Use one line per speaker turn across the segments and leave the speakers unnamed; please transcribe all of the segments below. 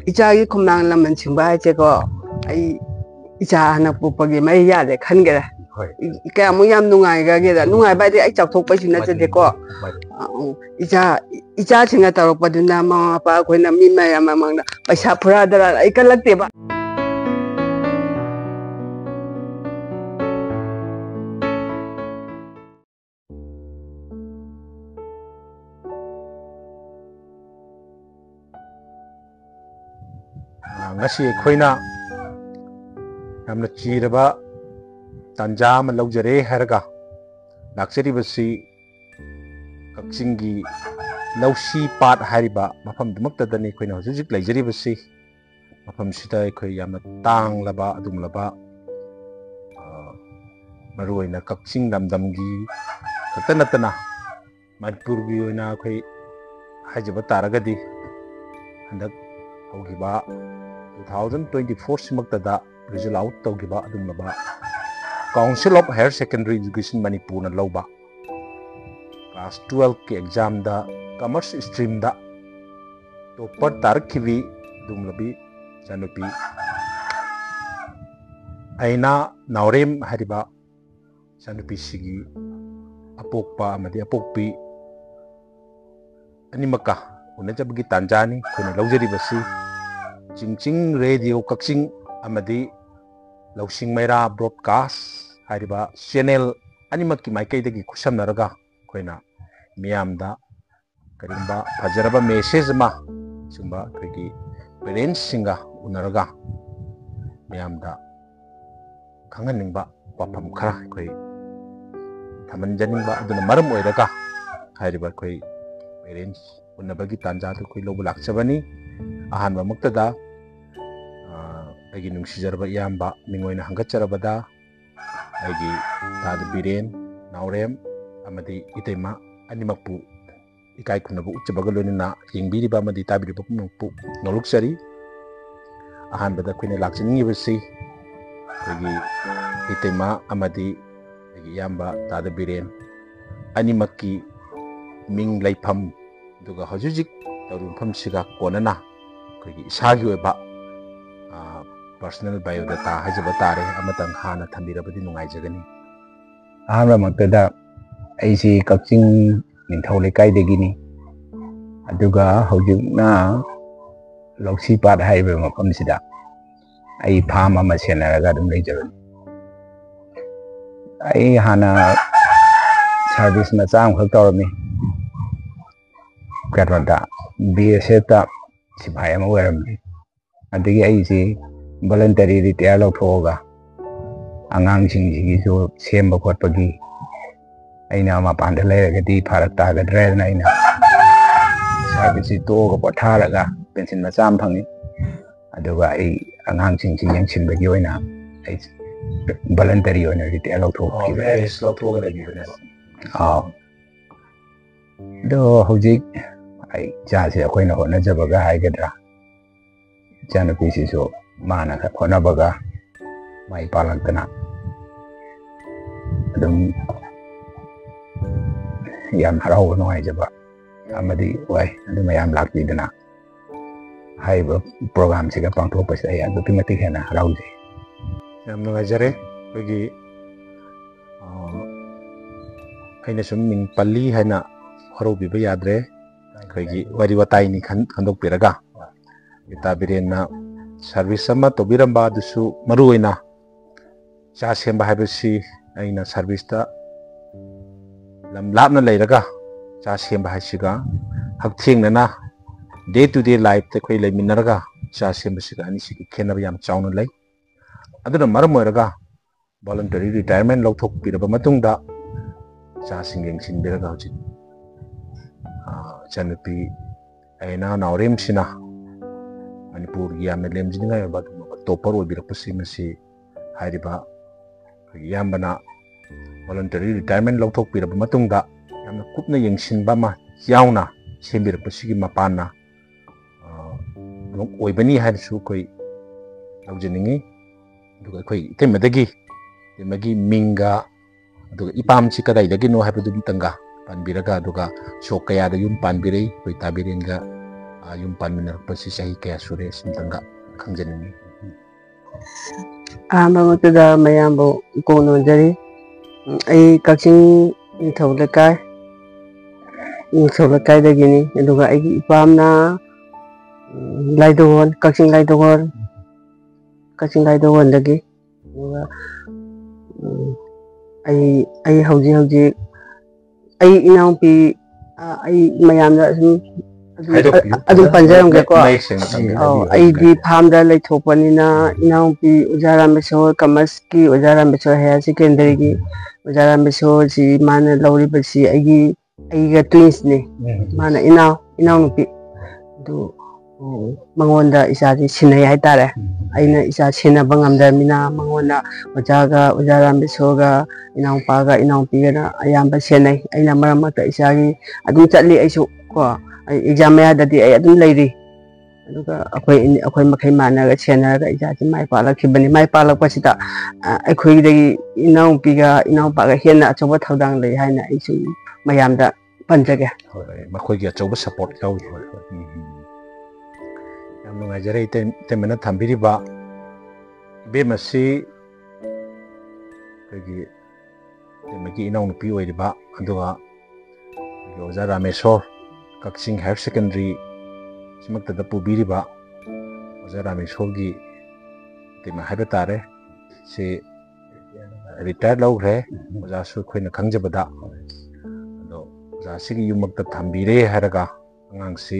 이자기 콤랑 라면 칭바 제거 이 이자 하나 뽑기 많이 야돼 큰게 그냥 뭐야 누가이가게다 누가이바디 아이 잡톡빠지 나저데고 이자 칭가 따로 빠든다 마 아빠 거기나 미마야 마망다 पैसा फुरादरा आई कलक्तेबा
ngasi khoina namna chiraba tanja ma laujare harga laksari basi kaksingi lausi pat hariba mafam dumakta dani khoina hujik laijari basi mafam sida khoi yamna tang laba adum laba maruina kaksing damdamgi katanatana manipur gi oina khoi hajaba taragadi handak hogiba 2024 simaktada result out tawgiba adum laba Council of Higher Secondary Education Manipur na lawba class 12 ki exam da commerce stream da topper tarakhibi dum labi chanupi aina naurem hariba chanupi sigi apokpa amadi apokpi animaka unajabgi tanjani khuna lawjari basi Chingching Radio Kaksing amadi Lausing Maira Broadcast hariba channel animaki maikai dagi khusamnaraga khoina miyamda karimba fajaraba message ma sumba kagi parents singa unaraga miyamda khanganingba wafam khara khoi thamanjaningba aduna maram oiraga hariba khoi parents unabagi tanja tu khoi lobu lakchabani ahanba muktada aigi nungsijarba iyamba mingoina hangatjarabada aigi tad biren naurem amadi itema animakpu ikai kunabu uchabaga loinina yengbiriba amadi tabiriba pumpu noluksari ahanbada khoina lakchini basi aigi itema amadi aigi iyamba tad biren animakki ming laifam duga hojujik tawrumpham siga konana aigi isagi oiba personal biodata hajaba tare amatang hana thambirabadi nungaijagani
ahra maktada aisi Kakching ningthau lekai degini aduga hojukna lausi pat haiba mafam sida ai pham ama senaraga dum leijarani ai hana service na chang khak tawrami kadwada BSF ta sipai ama weramni adigi aisi voluntary retire lawthoga angang sing gi so semba khotpagi aina mapanda leiragadi pharak tagadre na aina service to ga potharaga pension macham phangi aduga ai angang sing yangsinbagi oina ai voluntary oina retire lawthoki
lawthoga legibane
do hojik ai cha se akoina hona jabaga haigadra chana pisi so mana ka khona baga mai palantana adum yam harau no ai jaba amadi wai adum yam lakti dana hai ba program siga pangtho pasa ya do timati hena harau je
yam no ajare kogi aina sum ming palli haina harau bi ba yadre kogi wari watai ni khandok piraga itabirenna service sama tobiramba dusu maruina cha semba habisi aina service ta lam lapna leiraga cha semba hasiga hakthengna na day to day life te khoi leiminaraga cha semba siga ani sigi khenaba yam chauna lei aduna maram oiraga voluntary retirement lawthok piraba matungda cha singeng sinbiraga hoji chanupi aina naurem sina Manipur yamna lemjinga ba topper obirakpasi masi hariba yambana voluntary retirement lawthok piraba matungda yamna kupna yengsinba ma yauna sembirapasi gi mapana oibani harisu koi lawjiningi duga koi temadagi temagi minga duga ipamchi kadai dagi no habadu tanga panbiraga duga shokaya da yum panbirei koi tabirenga ꯌꯨꯝ ꯄꯥꯟꯃꯤꯟꯅꯔꯛꯄꯁꯤ ꯆꯍꯤ ꯀꯌꯥ ꯁꯨꯔꯦ ꯁꯤꯃꯇꯪꯒ ꯈꯪꯖꯅꯤꯡꯉꯤ.
ꯑꯍꯥꯟꯕꯃꯛꯇꯗ ꯃꯌꯥꯝꯕꯨ ꯏꯀꯣꯛ ꯅꯣꯟꯖꯔꯤ. ꯑꯩ ꯀꯛꯆꯤꯡ ꯅꯤꯡꯊꯧ ꯂꯩꯀꯥꯏꯗꯒꯤꯅꯤ. ꯑꯗꯨꯒ ꯑꯩꯒꯤ ꯏꯄꯥꯝꯅ ꯂꯥꯏꯗꯒꯣꯟ, ꯀꯛꯆꯤꯡ ꯂꯥꯏꯗꯒꯣꯟꯗꯒꯤ. ꯑꯗꯨꯒ ꯑꯩ ꯍꯧꯖꯤꯛ ꯑꯩ ꯏꯅꯥꯎꯄꯤ ꯑꯩ ꯃꯌꯥꯝꯗ ꯑꯗꯨꯝ ꯄꯟꯖꯔꯝꯒꯦꯀꯣ. ꯑꯩꯗꯤ ꯐꯥꯔꯝꯗ ꯂꯩꯊꯣꯛꯄꯅꯤꯅ ꯏꯅꯥꯎꯄꯤ ꯑꯣꯖꯥ ꯔꯥꯃꯦꯁꯣꯔ, ꯀꯃꯔꯁꯀꯤ ꯑꯣꯖꯥ ꯔꯥꯃꯦꯁꯣꯔ ꯍꯥꯌꯔ ꯁꯦꯀꯦꯟꯗꯔꯤꯒꯤ ꯑꯣꯖꯥ ꯔꯥꯃꯦꯁꯣꯔꯁꯤ ꯃꯥꯅ ꯂꯧꯔꯤꯕꯁꯤ ꯑꯩꯒ ꯇ꯭ꯋꯤꯟꯁꯅꯤ. ꯃꯥꯅ ꯏꯅꯥꯎꯅꯨꯄꯤ. ꯑꯗꯨ ꯃꯉꯣꯟda ꯏꯆꯥꯁꯤ ꯁꯤꯟꯅꯩ ꯍꯥꯏꯇꯥꯔꯦ. ꯑꯩꯅ ꯏꯆꯥ ꯁꯦꯟꯅꯕ ꯉꯝꯗ꯭ꯔꯕꯅꯤꯅ ꯃꯉꯣꯟꯗ ꯑꯣꯖꯥ ꯔꯥꯃꯦꯁꯣꯔꯒ ꯏꯅꯥꯎꯄꯥꯒ ꯏꯅꯥꯎꯄꯤꯒꯅ ꯑꯌꯥꯝꯕ ꯁꯦꯟꯅꯩ. ꯑꯩꯅ ꯃꯔꯛ ꯃꯔꯛꯇ ꯏꯆꯥꯒꯤ ꯑꯗꯨꯝ ꯆꯠꯂꯤ ꯑꯩꯁꯨ ꯀꯣ. ꯑꯩ ꯑꯦꯛꯖꯥꯝ ꯃꯌꯥꯗꯗꯤ ꯑꯩ ꯑꯗꯨꯝ ꯂꯩꯔꯤ. ꯑꯗꯨꯒ ꯑꯩꯈꯣꯏ ꯃꯈꯩ ꯃꯥꯟꯅꯔꯒ ꯁꯦꯟꯅꯔꯒ ꯏꯆꯥꯁꯤ ꯃꯥꯏ ꯄꯥꯛꯂꯛꯈꯤꯕꯅꯤ. ꯃꯥꯏ ꯄꯥꯛꯂꯛꯄꯁꯤꯗ ꯑꯩꯈꯣꯏꯗꯒꯤ ꯏꯅꯥꯎꯄꯤꯒ ꯏꯅꯥꯎꯄꯥꯒ ꯍꯦꯟꯅ ꯑꯆꯧꯕ ꯊꯧꯗꯥꯡ ꯂꯩ ꯍꯥꯏꯅ ꯑꯩꯁꯨ ꯃꯌꯥꯝꯗ ꯄꯟꯖꯒꯦ.
ꯃꯈꯣꯏꯒꯤ ꯑꯆꯧꯕ ꯁꯄꯣꯔꯠ ꯌꯥꯎꯏ. ꯌꯥꯝ ꯅꯨꯡꯉꯥꯏꯖꯔꯦ ꯏꯇꯩꯃꯅ ꯊꯝꯕꯤꯔꯤꯕ ꯏꯕꯦꯝ ꯑꯁꯤ ꯑꯩꯈꯣꯏꯒꯤ ꯏꯇꯩꯃꯒꯤ ꯏꯅꯥꯎꯅꯨꯄꯤ ꯑꯣꯏꯔꯤꯕ ꯑꯗꯨꯒ ꯑꯣꯖꯥ ꯔꯥꯃꯦꯁꯣꯔ ꯀꯛꯆꯤꯡ ꯍꯥꯌꯔ ꯁꯦꯀꯦꯟꯗꯔꯤ ꯁꯤꯃꯛꯇꯗ ꯄꯨꯕꯤꯔꯤꯕ ꯑꯣꯖꯥ ꯔꯥꯃꯦꯁꯣꯔꯒꯤ ꯏꯇꯩꯃ ꯍꯥꯏꯕ ꯇꯥꯔꯦ. ꯁꯤ ꯔꯤꯇꯥꯌꯔ ꯂꯧꯈ꯭ꯔꯦ ꯑꯣꯖꯥꯁꯨ ꯑꯩꯈꯣꯏꯅ ꯈꯪꯖꯕꯗ. ꯑꯗꯣ ꯑꯣꯖꯥꯁꯤꯒꯤ ꯌꯨꯝꯃꯛꯇ ꯊꯝꯕꯤꯔꯦ ꯍꯥꯏꯔꯒ ꯑꯉꯥꯡꯁꯤ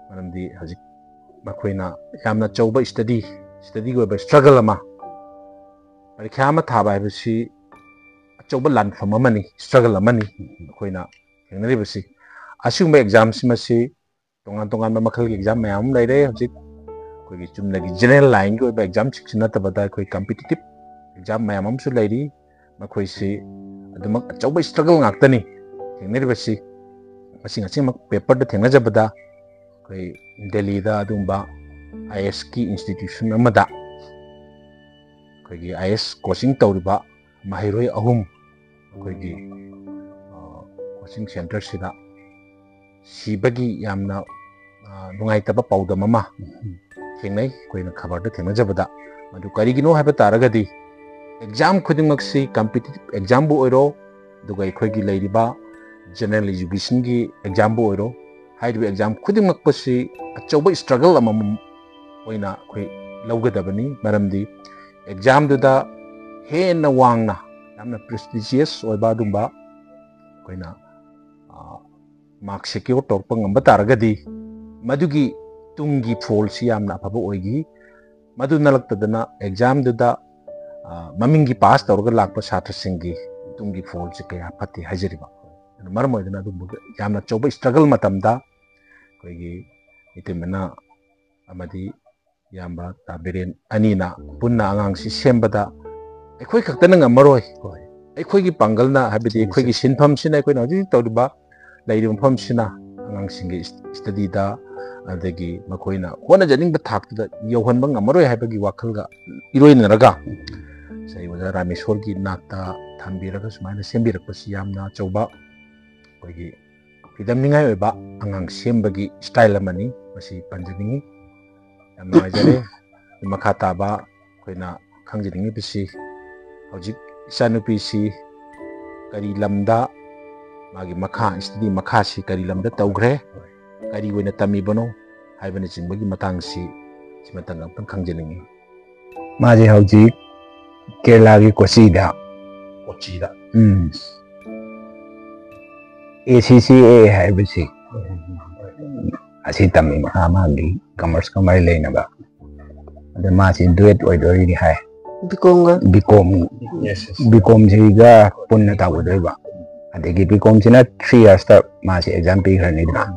ꯃꯔꯝꯗꯤ ꯍꯧꯖꯤꯛ ꯃꯈꯣꯏꯅ ꯌꯥꯝꯅ ꯑꯆꯧꯕ ꯁ꯭ꯇꯗꯤꯒꯤ ꯑꯣꯏꯕ ꯁ꯭ꯇ꯭ꯔꯒꯜ ꯑꯃ, ꯄꯔꯤꯈ꯭ꯌꯥ ꯑꯃ ꯊꯥꯕ ꯍꯥꯏꯕꯁꯤ ꯑꯆꯧꯕ ꯂꯥꯟꯐꯝ ꯑꯃꯅꯤ, ꯁ꯭ꯇ꯭ꯔꯒꯜ ꯑꯃꯅꯤ ꯑꯩꯈꯣꯏꯅ ꯊꯦꯡꯅꯔꯤꯕꯁꯤ. ꯑꯁꯤꯒꯨꯝꯕ ꯑꯦꯛꯖꯥꯝꯁꯤꯃꯁꯤ ꯇꯣꯉꯥꯟ ꯇꯣꯉꯥꯟꯕ ꯃꯈꯜꯒꯤ ꯑꯦꯛꯖꯥꯝ ꯃꯌꯥꯝ ꯑꯃ ꯂꯩꯔꯦ. ꯍꯧꯖꯤꯛ ꯑꯩꯈꯣꯏꯒꯤ ꯆꯨꯝꯅꯒꯤ ꯖꯦꯅꯔꯦꯜ ꯂꯥꯏꯟꯒꯤ ꯑꯣꯏꯕ ꯑꯦꯛꯖꯥꯝꯁꯤꯡꯁꯤ ꯅꯠꯇꯕꯗ ꯑꯩꯈꯣꯏ ꯀꯝꯄꯤꯇꯤꯇꯤꯚ ꯑꯦꯛꯖꯥꯝ ꯃꯌꯥꯝ ꯑꯃꯁꯨ ꯂꯩꯔꯤ. ꯃꯈꯣꯏꯁꯤ ꯑꯗꯨꯃꯛ ꯑꯆꯧꯕ ꯁ꯭ꯇ꯭ꯔꯒꯜ ꯉꯥꯛꯇꯅꯤ ꯊꯦꯡꯅꯔꯤꯕꯁꯤ. ꯉꯁꯤꯃꯛ ꯄꯦꯄꯔꯗ ꯊꯦꯡꯅꯖꯕꯗ ꯑꯩꯈꯣই ꯗꯦꯜꯂꯤꯗ ꯑꯗꯨꯒꯨꯝꯕ IASꯀꯤ ꯏꯟꯁꯇꯤꯇ꯭ꯌꯨꯁꯟ ꯑꯃꯗ ꯑꯩꯈꯣꯏꯒꯤ IAS ꯀꯣꯆꯤꯡ ꯇꯧꯔꯤꯕ ꯃꯍꯩꯔꯣꯏ 3 ꯑꯩꯈꯣꯏꯒꯤ ꯀꯣꯆꯤꯡ ꯁꯦꯟꯇꯔꯁꯤꯗ ꯁꯤꯕꯒꯤ ꯌꯥꯝꯅ ꯅꯨꯡꯉꯥꯏꯇꯕ ꯄꯥꯎꯗꯝ ꯑꯃ ꯊꯦꯡꯅꯩ ꯑꯩꯈꯣꯏꯅ ꯈꯕꯔꯗ ꯊꯦꯡꯅꯖꯕꯗ. ꯃꯗꯨ ꯀꯔꯤꯒꯤꯅꯣ ꯍꯥꯏꯕ ꯇꯥꯔꯒꯗꯤ ꯑꯦꯛꯖꯥꯝ ꯈꯨꯗꯤꯡꯃꯛꯁꯤ ꯀꯝꯄꯤꯇꯤꯇꯤꯚ ꯑꯦꯛꯖꯥꯝꯕꯨ ꯑꯣꯏꯔꯣ ꯑꯗꯨꯒ ꯑꯩꯈꯣꯏꯒꯤ ꯂꯩꯔꯤꯕ ꯖꯦꯅꯔꯦꯜ ꯏꯖꯨꯀꯦꯁꯟꯒꯤ ꯑꯦꯛꯖꯥꯝꯕꯨ ꯑꯣꯏꯔꯣ, ꯍꯥꯏꯔꯤꯕ ꯑꯦꯛꯖꯥꯝ ꯈꯨꯗꯤꯡꯃꯛꯄꯁꯤ ꯑꯆꯧꯕ ꯁ꯭ꯇ꯭ꯔꯒꯜ ꯑꯃꯃꯝ ꯑꯣꯏꯅ ꯑꯩꯈꯣꯏ ꯂꯧꯒꯗꯕꯅꯤ. ꯃꯔꯝꯗꯤ ꯑꯦꯛꯖꯥꯝꯗꯨꯗ ꯍꯦꯟꯅ ꯋꯥꯡꯅ ꯌꯥꯝꯅ ꯄ꯭ꯔꯦꯁꯇꯤꯖꯤꯌꯁ ꯑꯣꯏꯕ ꯑꯗꯨꯝꯕ ꯑꯩꯈꯣꯏꯅ ꯃꯥꯔꯛ ꯁꯦꯀ꯭ꯌꯣꯔ ꯇꯧꯔꯛꯄ ꯉꯝꯕ ꯇꯥꯔꯒꯗꯤ ꯃꯗꯨꯒꯤ ꯇꯨꯡꯒꯤ ꯐꯣꯜꯁꯤ ꯌꯥꯝꯅ ꯑꯐꯕ ꯑꯣꯏꯈꯤ. ꯃꯗꯨ ꯅꯠꯂꯛꯇꯗꯅ ꯑꯦꯛꯖꯥꯝꯗꯨꯗ ꯃꯃꯤꯡꯒꯤ ꯄꯥꯁ ꯇꯧꯔꯒ ꯂꯥꯛꯄ ꯁꯥꯇ꯭ꯔꯁꯤꯡꯒꯤ ꯇꯨꯡꯒꯤ ꯐꯣꯜꯁꯤ ꯀꯌꯥ ꯐꯠꯇꯦ ꯍꯥꯏꯖꯔꯤꯕ. ꯃꯔꯝ ꯑꯣꯏꯗꯨꯅ ꯑꯗꯨꯝꯕ ꯌꯥꯝꯅ ꯑꯆꯧꯕ ꯁ꯭ꯇ꯭ꯔꯒꯜ ꯃꯇꯝꯗ ꯑꯩꯈꯣꯏꯒꯤ ꯏꯇꯩꯃꯅ ꯑꯃꯗꯤ ꯏꯌꯥꯝꯕ ꯇꯥꯕꯤꯔꯦꯟ ꯑꯅꯤꯅ ꯄꯨꯟꯅ ꯑꯉꯥꯡꯁꯤ ꯁꯦꯝꯕꯗ ꯑꯩꯈꯣꯏ ꯈꯛꯇꯅ ꯉꯝꯃꯔꯣꯏ. ꯑꯩꯈꯣꯏꯒꯤ ꯄꯥꯡꯒꯜꯅ ꯍꯥꯏꯕꯗꯤ ꯑꯩꯈꯣꯏꯒꯤ ꯁꯤꯟꯐꯝꯁꯤꯅ ꯑꯩꯈꯣꯏꯅ ꯍꯧꯖꯤꯛ ꯇꯧꯔꯤꯕ ꯂꯩꯔꯤꯕ ꯃꯐꯝꯁꯤꯅ ꯑꯉꯥꯡꯁꯤꯡꯒꯤ ꯁ꯭ꯇꯗꯤꯗ ꯑꯗꯒꯤ ꯃꯈꯣꯏꯅ ꯍꯣꯠꯅꯖꯅꯤꯡꯕ ꯊꯥꯛꯇꯨꯗ ꯌꯧꯍꯟꯕ ꯉꯝꯃꯔꯣꯏ ꯍꯥꯏꯕꯒꯤ ꯋꯥꯈꯜꯒ ꯏꯔꯣꯏꯅꯔꯒ ꯑꯣꯖꯥ ꯔꯥꯃꯦꯁꯣꯔꯒꯤ ꯅꯥꯛꯇ ꯊꯝꯕꯤꯔꯒ ꯁꯨꯃꯥꯏꯅ ꯁꯦꯝꯕꯤꯔꯛꯄꯁꯤ ꯌꯥꯝꯅ ꯑꯆꯧꯕ ꯑꯩꯈꯣꯏꯒꯤ ꯈꯨꯗꯝꯅꯤꯡꯉꯥꯏ ꯑꯣꯏꯕ ꯑꯉꯥꯡ ꯁꯦꯝꯕꯒꯤ ꯁ꯭ꯇꯥꯏꯜ ꯑꯃꯅꯤ. ꯃꯁꯤ ꯄꯟꯖꯅꯤꯡꯉꯤ. ꯌꯥꯝ ꯅꯨꯡꯉꯥꯏꯖꯔꯦ. ꯃꯈꯥ ꯇꯥꯕ ꯑꯩꯈꯣꯏꯅ ꯈꯪꯖꯅꯤꯡꯉꯤꯕꯁꯤ ꯍꯧꯖꯤꯛ ꯏꯆꯥꯅꯨꯄꯤꯁꯤ ꯀꯔꯤ ꯂꯝꯗ ꯃꯥꯒꯤ ꯁ꯭ꯇꯗꯤ ꯃꯈꯥꯁꯤ ꯀꯔꯤ ꯂꯝꯗ ꯇꯧꯈ꯭ꯔꯦ, ꯀꯔꯤ ꯑꯣꯏꯅ ꯇꯝꯃꯤꯕꯅꯣ ꯍꯥꯏꯕꯅꯆꯤꯡꯕꯒꯤ ꯃꯇꯥꯡꯁꯤ ꯁꯤꯃꯇꯪ ꯑꯃꯨꯛꯇꯪ ꯈꯪꯖꯅꯤꯡꯉꯤ.
ꯃꯥꯁꯤ ꯍꯧꯖꯤꯛ ꯀꯦꯔꯂꯥꯒꯤ ꯀꯣꯆꯤꯗ ACCA ꯍꯥꯏꯕꯁꯤ ꯑꯁꯤ ꯇꯝꯃꯤ ꯃꯥꯒꯤ ꯀꯃꯔꯁꯀ ꯃꯔꯤ ꯂꯩꯅꯕ. ꯑꯗ ꯃꯥꯁꯤ ꯗꯨꯋꯦꯠ ꯑꯣꯏꯗꯣꯔꯤꯗꯤ ꯍꯥꯏ. BComꯁꯤꯒ ꯄꯨꯟꯅ ꯇꯧꯒꯗꯣꯏꯕ. ꯑꯗꯒꯤ BComꯁꯤꯅ 3 yearsꯇ ꯃꯥꯁꯤ ꯑꯦꯛꯖꯥꯝ ꯄꯤꯈ꯭ꯔꯅꯤꯗꯅ,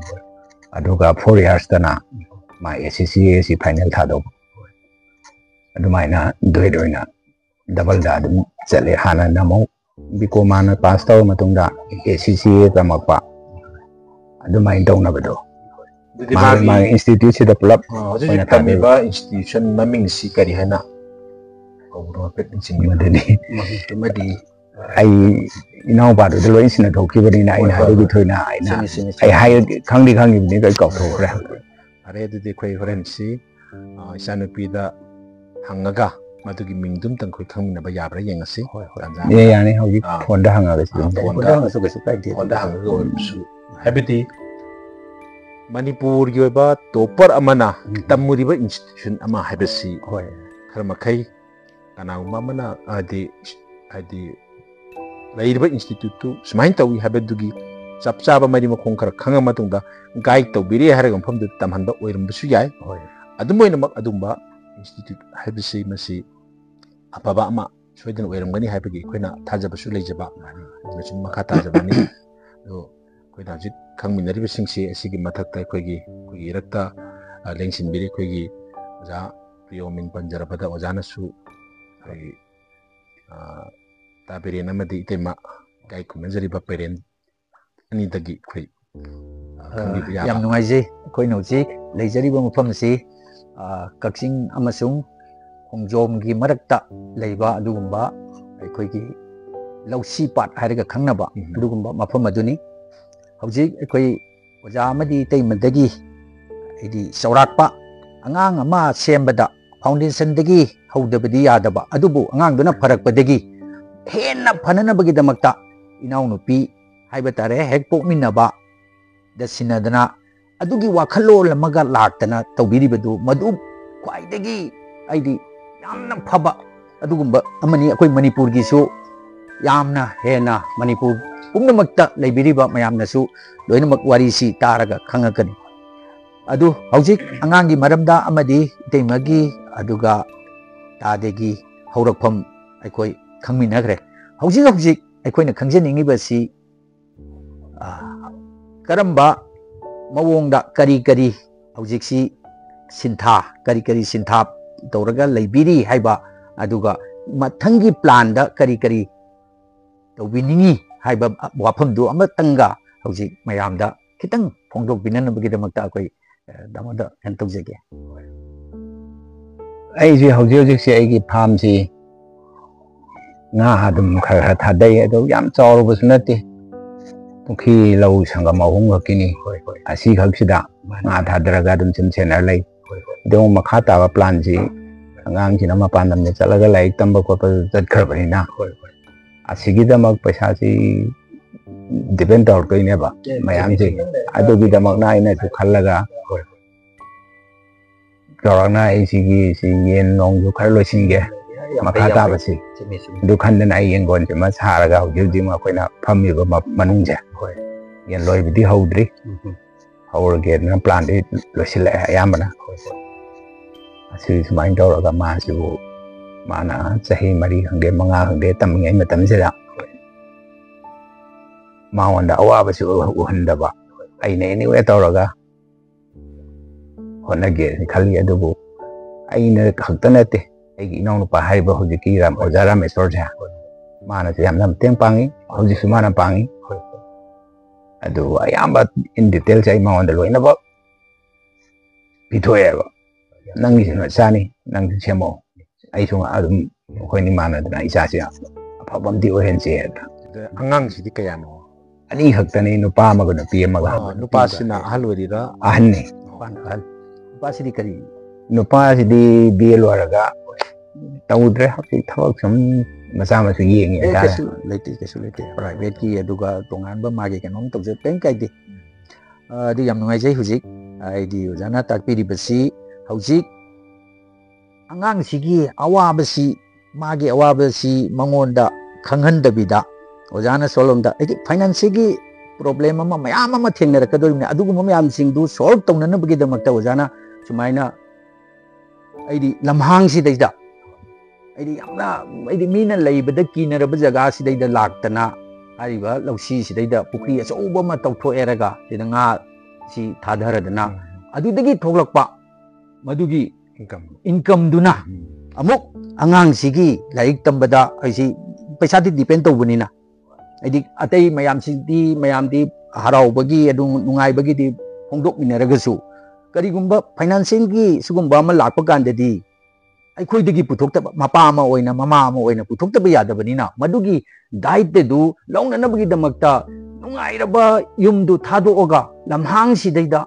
ꯑꯗꯨꯒ 4 yearsꯇꯅ ꯃꯥ ACCA ꯐꯥꯏꯅꯦꯜ ꯊꯥꯗꯧꯕ. ꯑꯗꯨꯃꯥꯏꯅ ꯗꯨꯋꯦꯠ ꯑꯣꯏꯅ ꯗꯕꯜꯗ ꯑꯗꯨꯝ ꯆꯠꯂꯦ. ꯍꯥꯟꯅꯅ ꯑꯃꯨꯛ BCom ꯍꯥꯟꯅ ꯄꯥꯁ ꯇꯧꯔ ꯃꯇꯨꯡꯗ ACCA ꯇꯝꯃꯛꯄ, ꯑꯗꯨꯃꯥꯏꯅ ꯇꯧꯅꯕꯗꯣ ꯃꯥꯒꯤ ꯏꯟꯁꯇꯤꯇ꯭ꯌꯨꯠꯁꯤꯗ ꯄꯨꯂꯞ
ꯍꯧꯖꯤꯛ ꯇꯝꯃꯤꯕ ꯏꯟꯁꯇꯤꯇ꯭ꯌꯨꯁꯟ ꯃꯃꯤꯡꯁꯤ ꯀꯔꯤ ꯍꯥꯏꯅ ꯀꯧꯕꯅꯣ ꯍꯥꯏꯐꯦꯠ
ꯃꯗꯨꯗꯤ ꯑꯩ ꯏꯅꯥꯎꯄꯥꯗꯨꯗ ꯂꯣꯏ ꯁꯤꯟꯅꯊꯣꯛꯈꯤꯕꯅꯤꯅ ꯑꯩꯅ ꯍꯥꯏꯕꯒꯤ ꯊꯣꯏꯅ ꯑꯩ ꯈꯪꯉꯤꯕꯅꯤ ꯑꯩ ꯀꯥꯎꯊꯣꯛꯈ꯭ꯔꯦ.
ꯐꯔꯦ ꯑꯗꯨꯗꯤ ꯑꯩꯈꯣꯏ ꯍꯣꯔꯦꯟꯁꯤ ꯏꯆꯥꯅꯨꯄꯤꯗ ꯍꯪꯉꯒ ꯃꯗꯨꯒꯤ ꯃꯤꯡꯗꯨꯝꯇꯪ ꯑꯩꯈꯣꯏ ꯈꯪꯃꯤꯟꯅꯕ ꯌꯥꯕ꯭ꯔꯥ ꯌꯦꯡꯉꯁꯤ.
ꯌꯥꯅꯤ ꯍꯧꯖꯤꯛ ꯐꯣꯟꯗ ꯍꯪꯉꯒꯁꯨ
ꯐꯣꯟꯗ ꯍꯪꯉꯁꯨ ꯀꯩꯁꯨ ꯀꯥꯏꯗꯦ. ꯐꯣꯟꯗ ꯍꯪꯉꯒ ꯑꯣꯏꯔꯕꯁꯨ ꯍꯥꯏꯕꯗꯤ ꯃꯅꯤꯄꯨꯔꯒꯤ ꯑꯣꯏꯕ ꯇꯣꯞꯄꯔ ꯑꯃꯅ ꯇꯝꯃꯨꯔꯤꯕ ꯏꯟꯁꯇꯤꯇ꯭ꯌꯨꯁꯟ ꯑꯃ ꯍꯥꯏꯕꯁꯤ ꯈꯔ ꯃꯈꯩ ꯀꯅꯥꯒꯨꯝꯕ ꯑꯃꯅ ꯍꯥꯏꯗꯤ ꯂꯩꯔꯤꯕ ꯏꯟꯁꯇꯤꯇ꯭ꯌꯨꯠꯇꯨ ꯁꯨꯃꯥꯏꯅ ꯇꯧꯏ ꯍꯥꯏꯕꯗꯨꯒꯤ ꯆꯞ ꯆꯥꯕ ꯃꯔꯤ ꯃꯈꯣꯡ ꯈꯔ ꯈꯪꯉ ꯃꯇꯨꯡꯗ ꯒꯥꯏꯗ ꯇꯧꯕꯤꯔꯦ ꯍꯥꯏꯔꯒ ꯃꯐꯝꯗꯨꯗ ꯇꯝꯍꯟꯕ ꯑꯣꯏꯔꯝꯕꯁꯨ ꯌꯥꯏ. ꯑꯗꯨꯝ ꯑꯣꯏꯅꯃꯛ ꯑꯗꯨꯝꯕ institute haibisi masi apaba ama soidan oirangani haibagi koina thajabashu leijaba machum makha tajabani do koina jit khangminari bisingsi asigi mathakta koigi irakta lengsinbiri koigi ja priyo ming panjarabada ojana su ai tabirena madi itema gai kumanjariba parent ani dagi koi
yam nungaije koina hojik leijariba mafam si Kaksing amasung Khongjom gi marakta leiba adugumba aikoigi lausi pat hairaga khangnaba adugumba mafam aduni hojik akoi oja amadi teimadagi idi saurakpa angang ama sembada foundation dagi howdabadi yadaba adubu angang duna pharakpadagi henna phananabagi damakta inau nupi haiba tare hek pokminaba da sinadana adugi wakhalo lamaga laktana tawbiribadu madu khwaidagi aidi yamna phaba adugumba amani akoi manipur gi su yamna hena manipur pumnamakta leibiriba mayamna su loinamak wari si taraga khangakani adu hojik angangi maramda amadi teimagi aduga tadegi haurakpham aikoi khangminagre hojik aikoina khangjaningi basi karamba mawongda kari hojiksi sintha kari sintha tawraga leibiri haiba aduga mathangi plan da kari tawbiningi haiba wafamdu amatanga hojik mayamda kitang phongdok binanabagi damakta akoi damoda hen tawjege
ai ji hojik si ai gi farm si nga adum khara thadai ado yam chawrubasu nate Pukhi lau sangam ahung kini asi khaksida nga thadaraga dum chim chenar lai dong makhata ba plan ji angang ji nama pandam ne chalaga lai tamba ko pa jat kharbani na asigi damak paisa ji depend out kai ne ba mayam ji adu gi damak na ina ju khallaga korana isigi si yen nong ju khar loisinge makhata ba si du khandan ai yen gon ma saraga hujil ji ma koina phammi ba manung je yen loi bidi haudri haurage na plan de loisila ayamana asi sumain dawraga ma su mana sahi mari hange manga hange tamingai matam sida ma wanda awaba su uhanda aine anyway dawraga honage khali adubu aine khaktanate aigi inaunupa haiba hojiki ram ojara mesorja mana se yamna teng pangi hoji sumana pangi adu ayamba in detail sai ma wanda loina ba pithoyeba nangi sina sani nang semo ai sunga adum khoini mana dana isa sia apabam di ohense
angang sidi kayano
ani haktani nupa ma gona pi ma
nupa sina halorira
ahne
nupa sidi kari
nupa sidi bl waraga tawdre haki thawak sam macha masu yengi
kesu lete private ki aduga tonganba mage kanom tawje pen kaide adi yam nungai jai hujik aidi ojana takpiri basi hujik angang sigi awabasi mage awabasi mangonda khanghandabida ojana solomda aidi finance gi problem ama mayam ama thengnarakadorine aduguma mayam singdu solve tawnanabagi damakta ojana sumaina aidi lamhang si daida aidi yamna aidi mina leibada kinaraba jaga sidaida laktana ariba lausi sidaida pukri achouba ma tawthoeraga sida nga si thadharadana adudagi thoglakpa madugi income duna amuk angang sigi laik tambada aisi paisa di depend tawbanina aidi atei mayam di haraubagi adu nungai bagi di phongdok minaragasu karigumba financing gi sugumba ma lakpa kandadi ꯑꯩꯈꯣꯏꯗꯒꯤ ꯄꯨꯊꯣꯛꯇꯕ ꯃꯄꯥ ꯑꯃ ꯑꯣꯏꯅ ꯃꯃꯥ ꯑꯃ ꯑꯣꯏꯅ ꯄꯨꯊꯣꯛꯇꯕ ꯌꯥꯗꯕꯅꯤꯅ ꯃꯗꯨꯒꯤ ꯗꯥꯏꯠꯇꯨ ꯂꯧꯅꯅꯕꯒꯤꯗꯃꯛꯇ ꯅꯨꯡꯉꯥꯏꯔꯕ ꯌꯨꯝꯗꯨ ꯊꯥꯗꯣꯛꯑꯒ ꯂꯝꯍꯥꯡꯁꯤꯗꯩꯗ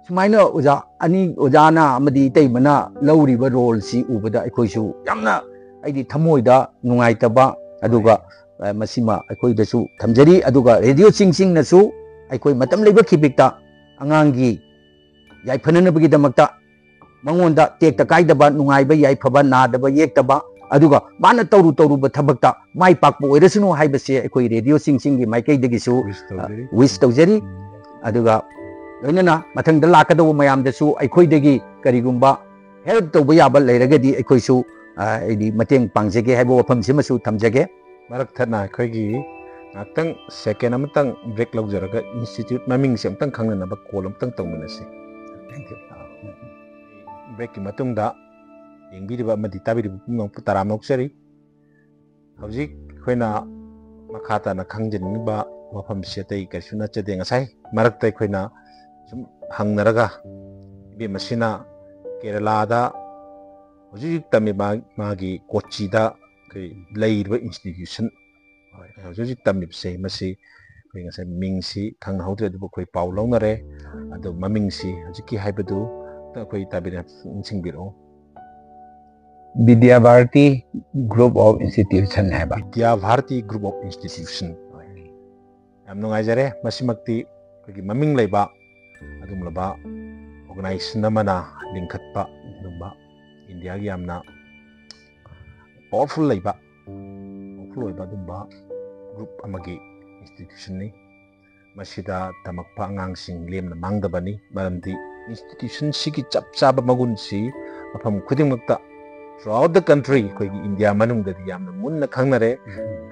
sumaina oja ani ojana amadi teimana lauriba role si ubada aikoisu yamna aidi thamoida nungaitaba aduga masima aikoidasu thamjari aduga radio sing nasu aikoi matam leiba khibikta angangi yaifananabagi damakta mangonda tekta kaidaba nungaiba yaifaba nadaba yektaba aduga mana tawru ba thabakta mai pakpo oirasunu haibase aikoi radio sing gi maikai dagisu wish tawjari aduga loinana mathangda lakadaw mayamdasu aikhoidagi karigumba help tawba yaba leiragadi aikhoisu aidi mateng pangjage haibo wafamsimasu thamjage
marakthana aikhoigi ngakhtang second amatang break laujaraga institute maming se amtang khangnaba call amtang tawminase thank you break ki matungda yengbiriba amadi tabiriba pumnong taram noksari hawjik khoina makhata na khangjaniba wafam setai karsuna chade ngasai maraktai khoina sum hangnaraga ibe masina Kerala da hojik tami magi Kochi da leirba institution hojik tami se masi koi ngasai mingsi khang hautre du koi pau launare adu mamingsi hojiki haibadu ta koi tabira singbiro
Vidya Bharati Group of Institution haiba
Vidya Bharati Group of Institution yam nungaijare masimakti koi maming leiba adum laba organization amana lingkhatpa numba India gi yamna powerful leiba dumba group amagi institution ni masida tamakpa angangsing lemna mangdabani maramdi institution sigi chap chaba magun si afam khudingmakta throughout the country koi India manungda yamna munna khangnare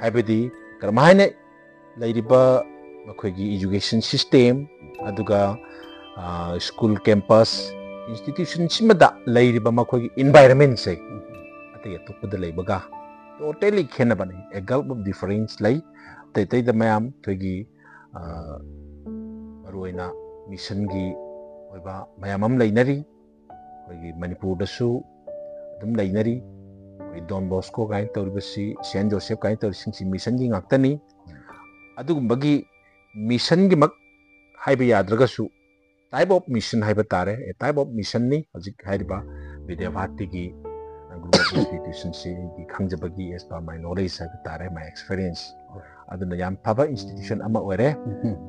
haibadi karmaine leiriba makhoi education system aduga school campus institution simada leiriba makhoi environment se atay atupda leibaga totally khenabani a gulf of difference lei tai da mayam thoigi maruina mission gi oiba mayamam leinari koigi Manipur da su dum leinari koi Don Bosco gain tawribasi Saint Joseph gain tawrisingsi mission gi ngaktani adugumbagi mission gi mak haiba yadragasu type of mission haiba tare a type of mission ni hojik haiba Vidya Bharati gi group of institutions ki khangjabagi as per my knowledge haiba tare my experience aduna yam phaba institution ama oire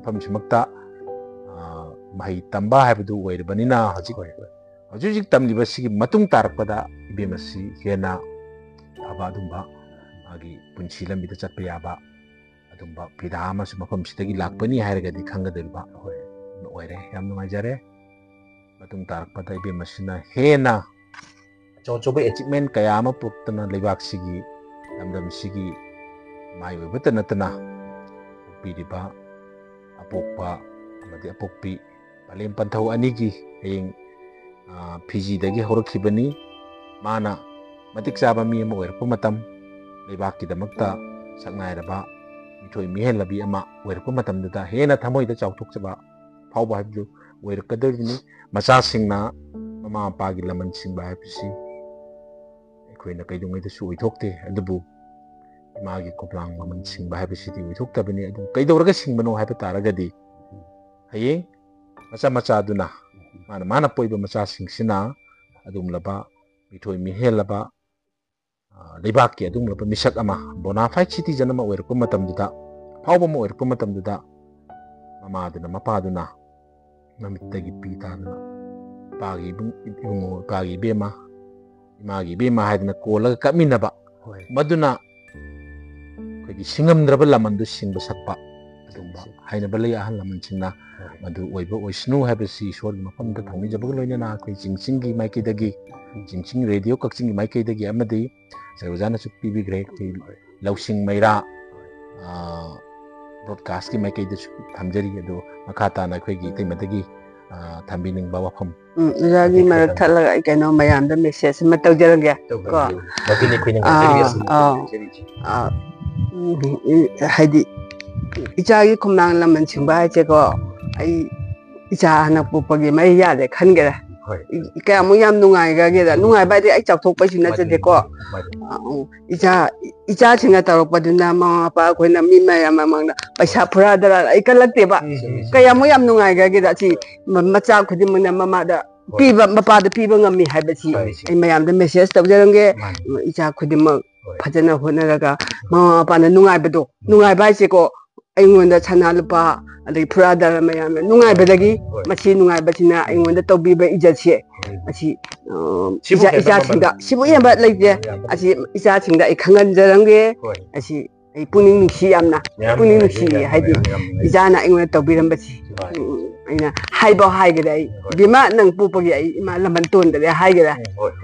famsimakta mahi tamba haibadu oirbanina hojik tamliba sigi matung tarakpada ibemasi hena phaba dumba agi punchi lambida chatpa yaba adumba pida ama su mafam sidagi lakpani hairagadi khangadalba oire yam nungaijare matung tarakpada ibemasina hena chochoba achievement kaya ama purtana lebak sigi lamdam sigi mai oibata natana piriba apokpa amadi apokpi palem panthau anigi heng PG dagi horakhibani mana matik saba mi ama oirpa matam lebak ki damakta saknairaba mithoi mihelabi ama oirpa matam da hena thamoida chauthok chaba phauba habju oirkadorni macha singna mama pa gi laman singba habisi koina kaidungai da su oithokte adubu imagi koplang maman singba habisi ti oithoktabani adu kaidorga singbano haiba taragadi hayeng macha duna mana poiba macha singsina adum laba mithoi mihelaba lebaki adum laba misak ama bonafide citizen ama oirpa matam duda phauba mo oirpa matam duda mama duna mapa duna namittagi pita duna pagi ibungo pagi bema imagi bema haidna kola kaminaba maduna kogi singamdraba lamandu singba sakpa adumba haina balai ahal laman singna madu oiba oisnu habasi shor mafam da thongni jabag loina na koi jingsingi maikidagi jingsing radio kaksingi maikidagi amadi sarwajana su pb grade ki lausing maira broadcast ki maikida su thamjari ado makata na koi gi taimadagi thambining ba wafam
ragi marak thalaga kaino mayam da message ma tawjaranga ko
bagini kuina
haidi ichagi khumnang laman singba hache ko ai icha na pupagi mai ya de khan gera ꯀꯌꯥꯃꯨꯛ ꯌꯥꯝ ꯅꯨꯡꯉꯥꯏꯒꯒꯦꯗ ꯅꯨꯡꯉꯥꯏꯕ ꯍꯥꯏꯗꯤ ꯑꯩ ꯆꯥꯎꯊꯣꯛꯄꯩꯁꯨ ꯅꯠꯆꯗꯦꯀꯣ ꯏꯆꯥꯁꯤꯡꯅ ꯇꯧꯔꯛꯄꯗꯨꯅ ꯃꯃꯥ ꯃꯄꯥ ꯑꯩꯈꯣꯏꯅ ꯃꯤ ꯃꯌꯥꯝ ꯃꯃꯥꯡꯗ ꯄꯩꯁꯥ ꯐꯨꯔꯥꯗꯔꯥ ꯑꯩ ꯀꯜꯂꯛꯇꯦꯕ ꯀꯌꯥꯃꯨꯛ ꯌꯥꯝ ꯅꯨꯡꯉꯥꯏꯒꯒꯦꯗ ꯑꯁꯤ ꯃꯆꯥ ꯈꯨꯗꯤꯡꯃꯛꯅ ꯃꯃꯥꯗ ꯄꯤꯕ ꯃꯄꯥꯗ ꯄꯤꯕ ꯉꯝꯃꯤ ꯍꯥꯏꯕꯁꯤ ꯑꯩ ꯃꯌꯥꯝꯗ ꯃꯦꯁꯦꯖ ꯇꯧꯖꯔꯝꯒꯦ ꯏꯆꯥ ꯈꯨꯗꯤꯡꯃꯛ ꯐꯖꯅ ꯍꯣꯠꯅꯔꯒ ꯃꯃꯥ ꯃꯄꯥꯅ ꯅꯨꯡꯉꯥꯏꯕꯗꯣ ꯅꯨꯡꯉꯥꯏꯕ ꯍꯥꯏꯁꯦꯀꯣ ꯑꯩꯉꯣꯟꯗ ꯁꯅꯥ ꯂꯨꯄꯥ ꯑꯗꯒꯤ ꯐꯨꯔꯥꯗꯔ ꯃꯌꯥꯝꯅ ꯅꯨꯡꯉꯥꯏꯕꯗꯒꯤ ꯃꯁꯤ ꯅꯨꯡꯉꯥꯏꯕꯁꯤꯅ ꯑꯩꯉꯣꯟꯗ ꯇꯧꯕꯤꯕ ꯏꯖꯠꯁꯦ ꯑꯁꯤ ꯏꯆꯥꯁꯤꯡꯗ ꯁꯤꯕꯨ ꯌꯦꯡꯕ ꯂꯩꯇꯦ ꯑꯁꯤ ꯏꯆꯥꯁꯤꯡꯗ ꯑꯩ ꯈꯪꯍꯟꯖꯔꯝꯒꯦ ꯑꯁꯤ ꯑꯩ ꯄꯨꯛꯅꯤꯡ ꯅꯨꯡꯁꯤ ꯌꯥꯝꯅ ꯄꯨꯛꯅꯤꯡ ꯅꯨꯡꯁꯤ ꯍꯥꯏꯗꯤ ꯏꯆꯥꯅ ꯑꯩꯉꯣꯟꯗ ꯇꯧꯕꯤꯔꯝꯕꯁꯤ ꯑꯩꯅ ꯍꯥꯏꯕ ꯍꯥꯏꯒꯦꯗ ꯑꯩ ꯕꯤꯃꯥ ꯅꯪ ꯄꯣꯛꯄꯒꯤ ꯑꯩ ꯏꯃꯥ ꯂꯃꯟ ꯇꯣꯟꯗꯔꯦ ꯍꯥꯏꯒꯦꯗ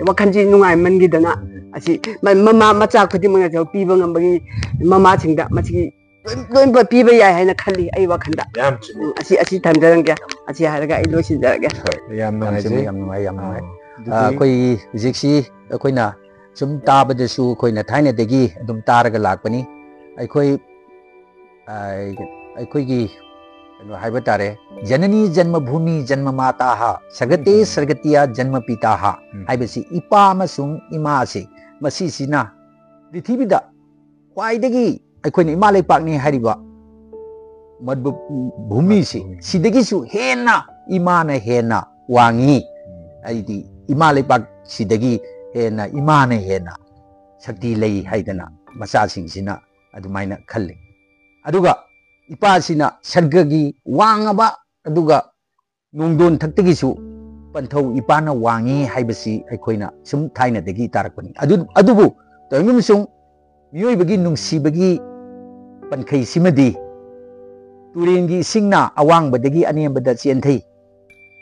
ꯋꯥꯈꯜꯁꯤ ꯅꯨꯡꯉꯥꯏꯃꯟꯈꯤꯗꯅ ꯑꯁꯤ ꯃꯃꯥ ꯃꯆꯥ ꯈꯨꯗꯤꯡꯃꯛꯅꯁꯨ ꯄꯤꯕ ꯉꯝꯕꯒꯤ ꯃꯃꯥꯁꯤꯡꯗ ꯃꯁꯤꯒꯤ ꯂꯣꯏꯅ ꯄꯤꯕ ꯌꯥꯏ ꯍꯥꯏꯅ ꯈꯜꯂꯤ ꯑꯩ ꯋꯥꯈꯜꯗ ꯑꯁꯤ ꯊꯝꯖꯔꯝꯒꯦ ꯑꯁꯤ ꯍꯥꯏꯔꯒ ꯑꯩ ꯂꯣꯏꯁꯤꯟꯖꯔꯒꯦ
ꯌꯥꯝ ꯅꯨꯡꯉꯥꯏꯖꯩ
ꯌꯥꯝ ꯅꯨꯡꯉꯥꯏ ꯌꯥꯝ ꯅꯨꯡꯉꯥꯏ ꯑꯩꯈꯣꯏ ꯍꯧꯖꯤꯛꯁꯤ ꯑꯩꯈꯣꯏꯅ ꯁꯨꯝ ꯇꯥꯕꯗꯁꯨ ꯑꯩꯈꯣꯏꯅ ꯊꯥꯏꯅꯗꯒꯤ ꯑꯗꯨꯝ ꯇꯥꯔꯒ ꯂꯥꯛꯄꯅꯤ ꯑꯩꯈꯣꯏꯒꯤ ꯀꯩꯅो ꯍꯥꯏꯕ ꯇꯥꯔꯦ ꯖꯅनी जन्मभूमि जन्ममाताः सगते सर्गतिया जन्मपिताः हाइबसी इपा अमसुंग इमा से मसीसिना पृथ्वीदा ख्वाइदगी अखोइना इमा लेपाकनी हारिबा मद भूमि से सिदगिसु हेना इमाना हेना वांगी आइदी इमा लेपाक सिदगी हेना इमाना हेना शक्ति लई हाइदना मचासिंगसिना अदुमाइना खल्ले अदुगा इपासिना सर्गगी वांगबा अदुगा नोंदोन थक्तगिसु पंथौ इपाना वांगी हाइबसी अखोइना सुम थाइनादगी तारकपनी अदुबु तोइमुसुं मियोइबगी नुंसीबगी पंखैसिमदी तुरेंगी सिंगना अवांगबदगी अनेमबदा चेंथै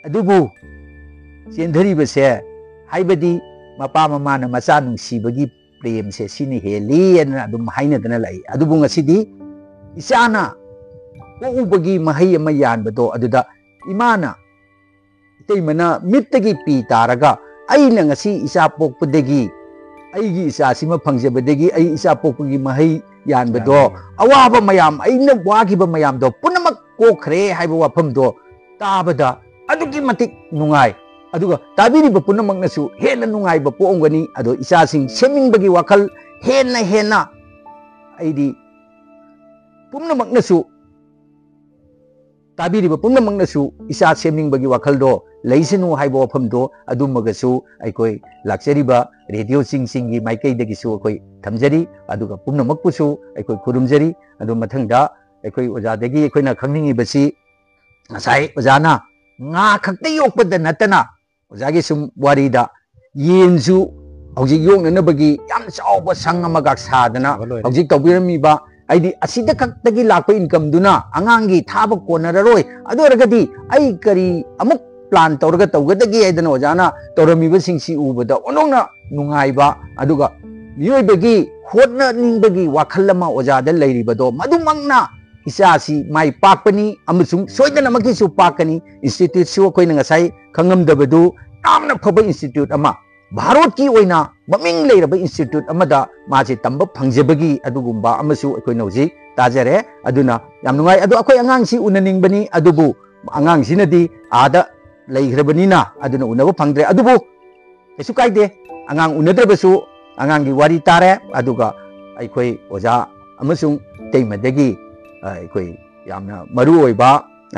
अदुबु चेंधरिबसे हाइबदी मपा ममाना मचा नुंसीबगी प्रेम से सिनि हेली एना अदुम हाइनदना लाई अदुबु ngasiदी इचाना पोउबगी महै अमा यानबदो अदुदा इमाना इतैमना मित्तगी पी तारगा अइना ngasi इचा पोकपदगी अइगी इचा सिमा फंगजबदगी अइ इचा पोकपगी महै यानबदो अवाबा मयाम अइना वागिबा मयाम दो पुनमक कोखरे हाइबा वाफमदो ताबदा अदुगी मतिक नुंगाई अदुगा ताबिरिबा पुनमकनसु हेना नुंगाइबा पोंगनी अदो इचासिंग सेमिंगबगी वाखल हेना अइदी पुनमकनसु ताबिरिबा पुनमकनसु इचा सेमिंगबगी वाखलदो लैसनु हाइबा वाफमदो अदुमगसु अइकोइ लाक्चरिबा रेडियो चिंगसिंगी माइकैदगिसु अइकोइ थमजरी अदुगा पुनमकपुसु अइकोइ खुरुमजरी अदु मथंगदा अइकोइ ओजादगी अइकोइना खंगनिंगिबसि ngасai ओजाना nga खक्ते योकपदा नतना ओजागी सुम वारीदा येनजु हौजिक योकननबगी याम चावबा संग अमगा सादना हौजिक तौबिरमिबा आइदी असिदा खक्तगी लाकपा इनकम दुना अंगांगी थाबा कोनररोय अदोरगदी आई करी अमुक प्लान तौरगा तौगदगी आइदना ओजाना तौरमिबा सिंगसी उबदा ओनोंना नुंगाइबा अदुगा मियोइबगी होटना निंबगी वाखलमा ओजादा लैरिबदो मदुमंगना इचासी माइ पाकपनी अमसुंग सोइदनमकीसु पाकनी इंस्टिट्यूट सु अखोइना ngасai खंगमदबदु यामना फबा इंस्टिट्यूट अमा भारत की ओइना ममिंग लेरबा इंस्टिट्यूट अमदा माजे तंबा फंगजबगी अदुगुंबा अमसु अखोइना हौजिक ताजरे अदुना याम नुंगाइ अदु अखोइ अंगांगसी उननिंगबनी अदुबु अंगांगसिनदी आदा लैग्रबनीना अदुना उनबा फंगद्रे अदुबु केसु काइदे अंगांग उनद्रबसु अंगांगी वारी तारे अदुगा अखोइ ओजा अमसुंग तैमदगी अखोइ यामना मरु ओइबा